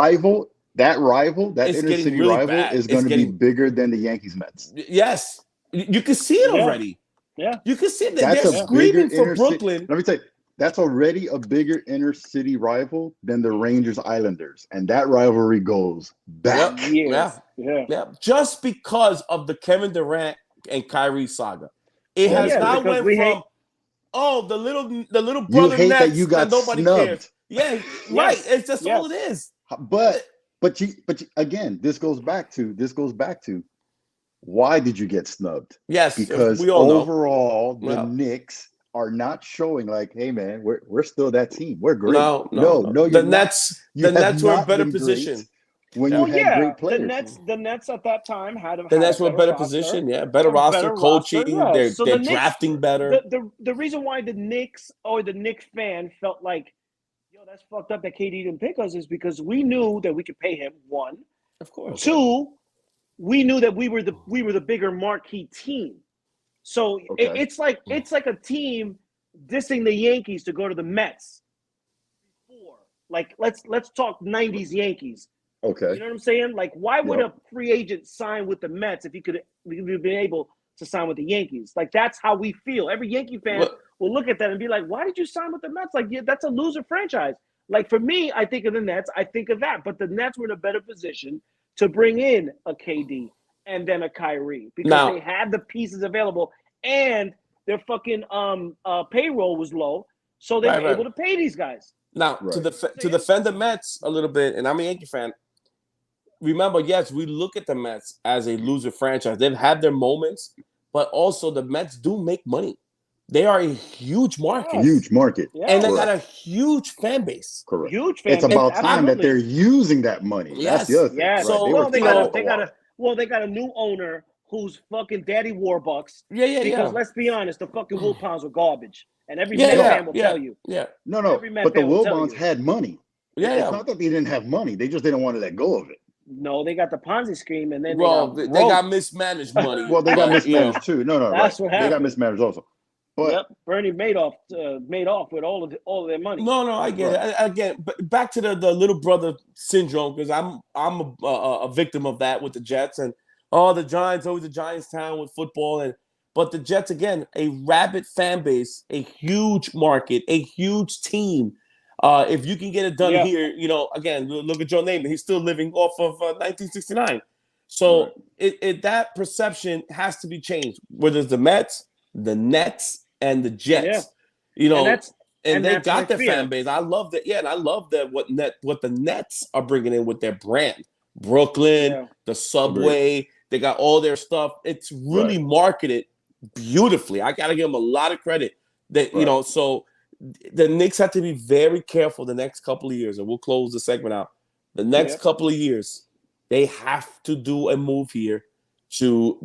[SPEAKER 5] city really rival is going to be bigger than the Yankees Mets.
[SPEAKER 2] Yes. You can see it already. Yeah. You can see that they're screaming for Brooklyn.
[SPEAKER 5] Let me tell you, that's already a bigger inner city rival than the Rangers Islanders. And that rivalry goes back.
[SPEAKER 2] Yeah. Just because of the Kevin Durant and Kyrie saga. It has not went from the little brother
[SPEAKER 5] you hate
[SPEAKER 2] Nets
[SPEAKER 5] that you got nobody snubbed.
[SPEAKER 2] Cares. Yeah, right. It's just all it is.
[SPEAKER 5] But again, this goes back to why did you get snubbed?
[SPEAKER 2] Yes,
[SPEAKER 5] because
[SPEAKER 2] we all
[SPEAKER 5] overall the Knicks are not showing like, hey man, we're still that team. We're great.
[SPEAKER 2] No. The Nets were in a better position.
[SPEAKER 5] When you had great players.
[SPEAKER 1] The Nets at that time had
[SPEAKER 2] the Nets were a better position, better roster, coaching, they're drafting better.
[SPEAKER 1] The reason why the Knicks or the Knicks fan felt like, yo, that's fucked up that KD didn't pick us is because we knew that we could pay him, one.
[SPEAKER 2] Of course.
[SPEAKER 1] Two, we knew that we were the bigger marquee team. So it's like a team dissing the Yankees to go to the Mets. Like let's talk 90s Yankees.
[SPEAKER 5] Okay.
[SPEAKER 1] You know what I'm saying? Like, why would a free agent sign with the Mets if we could have been able to sign with the Yankees? Like, that's how we feel. Every Yankee fan will look at that and be like, why did you sign with the Mets? Like, that's a loser franchise. Like, for me, I think of the Nets. I think of that. But the Nets were in a better position to bring in a KD and then a Kyrie because they had the pieces available and their fucking payroll was low. So they were able to pay these guys.
[SPEAKER 2] Now, to defend the Mets a little bit, and I'm a Yankee fan, remember, yes, we look at the Mets as a loser franchise. They've had their moments, but also the Mets do make money. They are a huge market. And they got a huge fan base.
[SPEAKER 5] Correct.
[SPEAKER 1] Huge fan
[SPEAKER 5] base. It's about time that they're using that money.
[SPEAKER 2] Yes.
[SPEAKER 5] That's the other thing.
[SPEAKER 1] Yeah. So they got a new owner who's fucking Daddy Warbucks. Because let's be honest, the fucking Wilpons were garbage. And every Mets fan will tell you.
[SPEAKER 5] Yeah. No. But the Wilpons had money. It's not that they didn't have money. They just didn't want to let go of it.
[SPEAKER 1] No, they got the Ponzi scheme, and then
[SPEAKER 2] they got mismanaged money.
[SPEAKER 5] Well, they got mismanaged too. No,
[SPEAKER 1] that's what happened.
[SPEAKER 5] They got mismanaged also. But
[SPEAKER 1] Bernie Madoff made off with all of their money.
[SPEAKER 2] No, I get it. Again, back to the little brother syndrome because I'm a victim of that with the Jets and the Giants, always a Giants town with football but the Jets again, a rabid fan base, a huge market, a huge team. If you can get it done here, again, look at Joe Namath. He's still living off of 1969. So that perception has to be changed. Whether it's the Mets, the Nets, and the Jets, and they got their fan base. I love that. Yeah, and I love that what the Nets are bringing in with their brand, Brooklyn, the subway. They got all their stuff. It's really marketed beautifully. I got to give them a lot of credit. That so the Knicks have to be very careful the next couple of years, and we'll close the segment out. The next couple of years, they have to do a move here to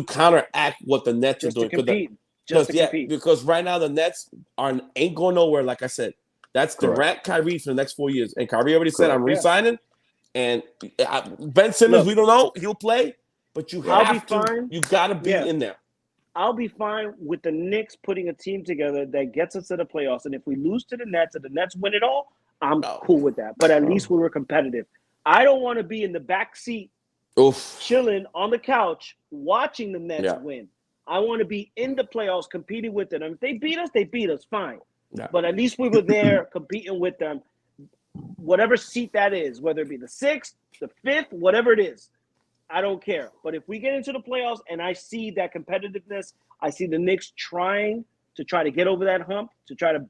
[SPEAKER 2] counteract what the Nets are doing. Because right now the Nets ain't going nowhere. Like I said, that's Durant, Kyrie for the next 4 years, and Kyrie already said I'm re-signing. And Ben Simmons, we don't know, he'll play, but you got to be in there.
[SPEAKER 1] I'll be fine with the Knicks putting a team together that gets us to the playoffs. And if we lose to the Nets and the Nets win it all, I'm cool with that. But at least we were competitive. I don't want to be in the back seat, chilling on the couch, watching the Nets win. I want to be in the playoffs, competing with them. And if they beat us, fine. Yeah. But at least we were there competing with them, whatever seat that is, whether it be the 6th, the 5th, whatever it is. I don't care. But if we get into the playoffs and I see that competitiveness, I see the Knicks trying to get over that hump, to try to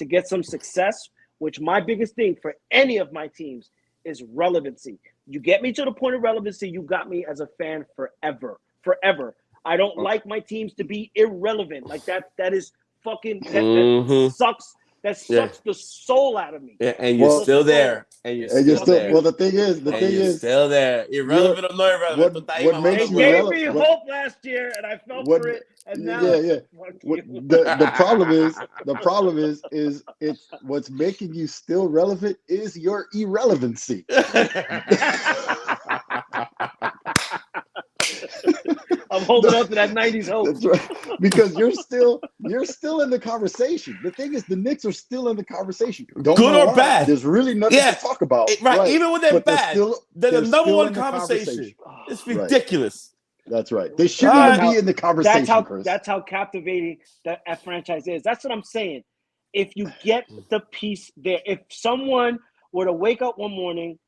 [SPEAKER 1] get some success, which my biggest thing for any of my teams is relevancy. You get me to the point of relevancy, you got me as a fan forever. Forever. I don't like my teams to be irrelevant. Like that is fucking that sucks. That sucks the soul out of me.
[SPEAKER 2] Yeah, and you're still there. And you're still there.
[SPEAKER 5] Well, the thing is,
[SPEAKER 2] still there. Irrelevant or not irrelevant.
[SPEAKER 5] What makes you
[SPEAKER 1] gave me hope last year, and I felt for it. And now,
[SPEAKER 5] the problem is it's what's making you still relevant is your irrelevancy.
[SPEAKER 1] I'm holding up to that 90s hope.
[SPEAKER 5] That's right. Because you're still in the conversation. The thing is, the Knicks are still in the conversation.
[SPEAKER 2] Good or bad.
[SPEAKER 5] There's really nothing to talk about.
[SPEAKER 2] Right. Even when they're bad, they're the number one conversation. It's ridiculous.
[SPEAKER 5] Right. That's right. They shouldn't be in the conversation, Chris.
[SPEAKER 1] That's how captivating that franchise is. That's what I'm saying. If you get the piece there, if someone were to wake up one morning,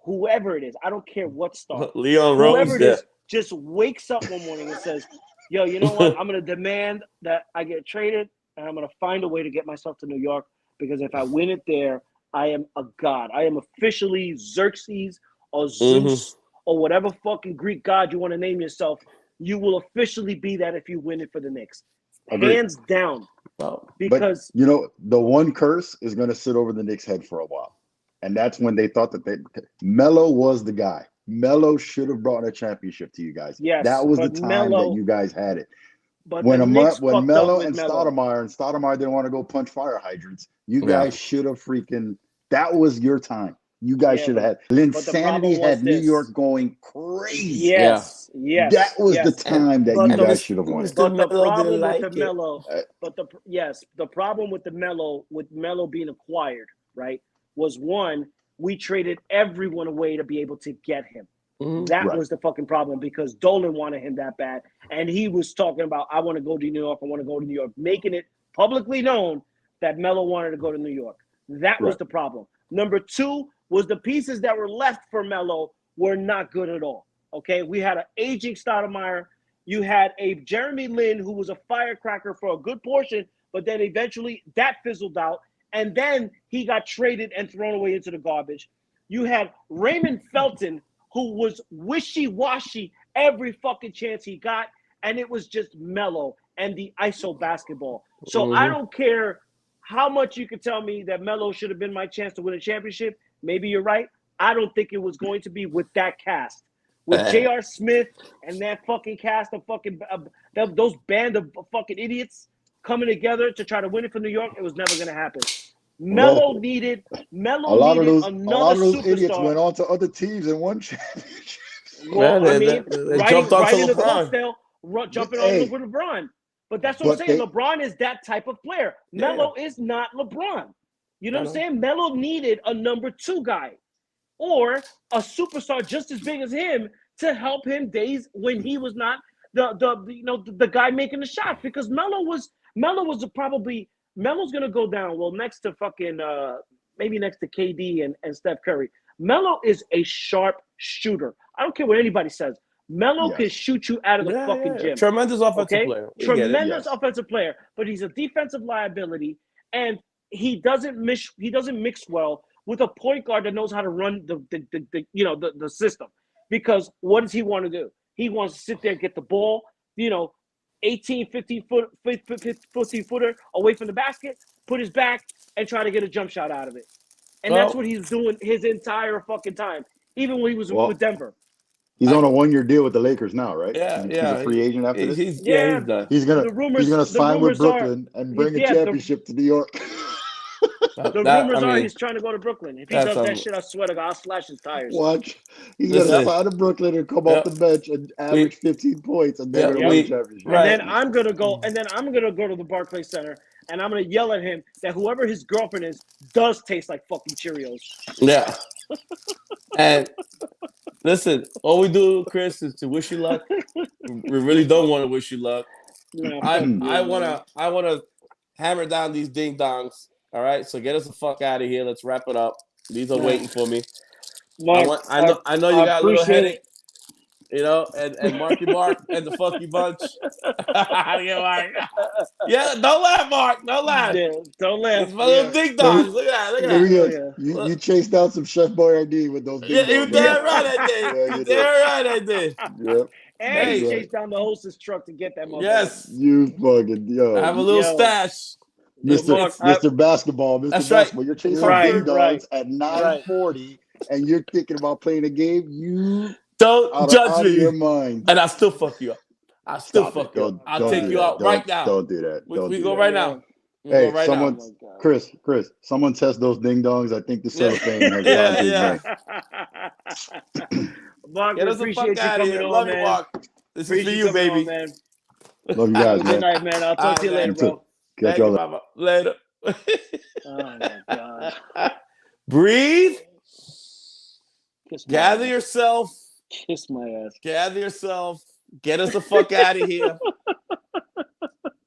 [SPEAKER 1] whoever it is, I don't care what star,
[SPEAKER 2] Leon Rose,
[SPEAKER 1] whoever it is, just wakes up one morning and says, yo, you know what? I'm going to demand that I get traded, and I'm going to find a way to get myself to New York, because if I win it there, I am a god. I am officially Xerxes or Zeus or whatever fucking Greek god you want to name yourself. You will officially be that if you win it for the Knicks.
[SPEAKER 5] Agreed.
[SPEAKER 1] Hands down.
[SPEAKER 5] Because, the one curse is going to sit over the Knicks' head for a while. And that's when they thought that Melo was the guy. Melo should have brought a championship to you guys.
[SPEAKER 1] Yes,
[SPEAKER 5] that was the time that you guys had it. But when Melo and Stoudemire didn't want to go punch fire hydrants, you guys should have that was your time. You guys should have had. Linsanity had New York going crazy.
[SPEAKER 1] Yes.
[SPEAKER 5] That was the time that you guys should have won.
[SPEAKER 1] But the problem with the Melo, the problem with the Melo being acquired, right, was one, we traded everyone away to be able to get him. That was the fucking problem, because Dolan wanted him that bad. And he was talking about, I want to go to New York. I want to go to New York, making it publicly known that Melo wanted to go to New York. That was the problem. Number two was the pieces that were left for Melo were not good at all. Okay, we had an aging Stoudemire. You had a Jeremy Lin who was a firecracker for a good portion, but then eventually that fizzled out. And then he got traded and thrown away into the garbage. You had Raymond Felton, who was wishy-washy every fucking chance he got, and it was just Melo and the ISO basketball. So I don't care how much you could tell me that Melo should have been my chance to win a championship. Maybe you're right. I don't think it was going to be with that cast. With J.R. Smith and that fucking cast of fucking those band of fucking idiots coming together to try to win it for New York, it was never going to happen. Melo needed another superstar.
[SPEAKER 5] A lot of those idiots went on to other teams and won championships.
[SPEAKER 1] Well, they jumped on to LeBron. Jumping on with LeBron. But that's what I'm saying. LeBron is that type of player. Melo is not LeBron. You know what I'm saying? Melo needed a number two guy or a superstar just as big as him to help him days when he was not the guy making the shots, because Melo's gonna go down. Well, next to fucking maybe next to KD and Steph Curry. Melo is a sharp shooter. I don't care what anybody says. Melo can shoot you out of the fucking gym.
[SPEAKER 2] Tremendous offensive player.
[SPEAKER 1] Tremendous offensive player, but he's a defensive liability, and he doesn't mix well with a point guard that knows how to run the system. Because what does he want to do? He wants to sit there and get the ball, 15 footer away from the basket, put his back, and try to get a jump shot out of it. And that's what he's doing his entire fucking time, even when he was with Denver.
[SPEAKER 5] He's on a 1-year deal with the Lakers now, right?
[SPEAKER 2] Yeah,
[SPEAKER 5] he's a free agent after this.
[SPEAKER 2] He's done.
[SPEAKER 5] He's gonna sign with Brooklyn and bring a championship to New York.
[SPEAKER 1] The rumors are he's trying to go to Brooklyn. If he does that shit, I swear to God, I'll slash his tires.
[SPEAKER 5] Watch. He's going to fly to Brooklyn and come off the bench and average 15 points and then win the championship.
[SPEAKER 1] And then I'm going to go to the Barclays Center and I'm going to yell at him that whoever his girlfriend is does taste like fucking Cheerios.
[SPEAKER 2] Yeah. And listen, all we do, Chris, is to wish you luck. We really don't want to wish you luck. No, I want to hammer down these ding dongs. All right, so get us the fuck out of here. Let's wrap it up. These are waiting for me. Mark, I know you got a little headache. You know, and Marky Mark and the Funky Bunch. Yeah, don't laugh, Mark. Don't laugh.
[SPEAKER 1] Yeah, don't laugh.
[SPEAKER 2] It's my little ding dongs. Look at that. Look at
[SPEAKER 5] that. You chased down some Chef Boyardee with those ding dongs.
[SPEAKER 2] You damn right I did. You damn right I did.
[SPEAKER 5] Yep.
[SPEAKER 1] And he chased down the hostess truck to get that motherfucker.
[SPEAKER 2] Yes.
[SPEAKER 5] You fucking
[SPEAKER 2] I have a little stash.
[SPEAKER 5] Mr. Basketball, Mr.
[SPEAKER 2] That's
[SPEAKER 5] Basketball.
[SPEAKER 2] Right.
[SPEAKER 5] You're chasing ding dongs at 9:40 and you're thinking about playing a game. You
[SPEAKER 2] don't judge me.
[SPEAKER 5] Your mind.
[SPEAKER 2] And I still fuck you up. I'll take you out right now.
[SPEAKER 5] Don't do that.
[SPEAKER 2] We go right now.
[SPEAKER 5] Hey, Chris, someone test those ding dongs. I think the cellophane has
[SPEAKER 1] Mark, we appreciate you coming on,
[SPEAKER 2] Love
[SPEAKER 1] man.
[SPEAKER 2] you, Mark. This is for you, baby.
[SPEAKER 1] Man.
[SPEAKER 5] Love you guys,
[SPEAKER 1] Good night, man. I'll talk to you later, bro.
[SPEAKER 5] Catch y'all
[SPEAKER 2] later.
[SPEAKER 1] Oh my God.
[SPEAKER 2] Breathe. Gather yourself.
[SPEAKER 1] Kiss my ass.
[SPEAKER 2] Gather yourself. Get us the fuck out of here.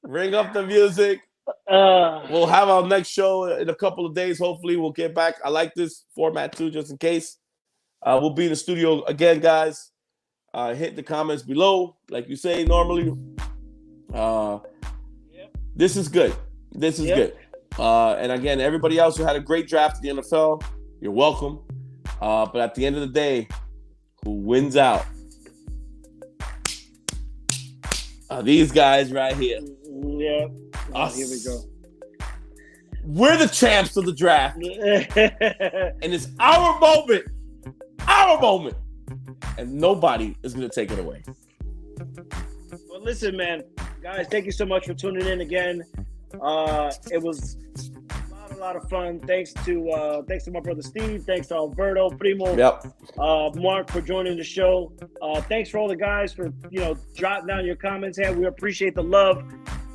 [SPEAKER 2] Ring up the music. We'll have our next show in a couple of days. Hopefully, we'll get back. I like this format too, just in case. We'll be in the studio again, guys. Hit the comments below, like you say normally. This is good. This is good. And again, everybody else who had a great draft in the NFL, you're welcome. But at the end of the day, who wins out are these guys right here.
[SPEAKER 1] Yeah.
[SPEAKER 2] Us.
[SPEAKER 1] Here we go.
[SPEAKER 2] We're the champs of the draft. And it's our moment. Our moment. And nobody is going to take it away.
[SPEAKER 1] Well, listen, man. Guys, thank you so much for tuning in again. It was a lot of fun. Thanks to my brother Steve. Thanks to Alberto, Primo, Mark for joining the show. Thanks for all the guys for jotting down your comments here. We appreciate the love,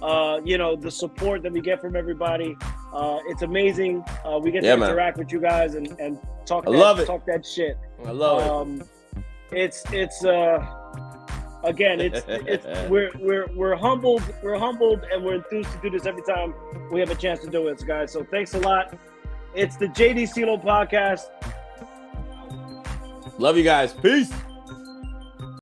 [SPEAKER 1] the support that we get from everybody. It's amazing. We get to interact with you guys and talk. Talk that shit.
[SPEAKER 2] I love it.
[SPEAKER 1] It's we're humbled and we're enthused to do this every time we have a chance to do it, guys. So thanks a lot. It's the JD CeeLo podcast.
[SPEAKER 2] Love you guys. Peace.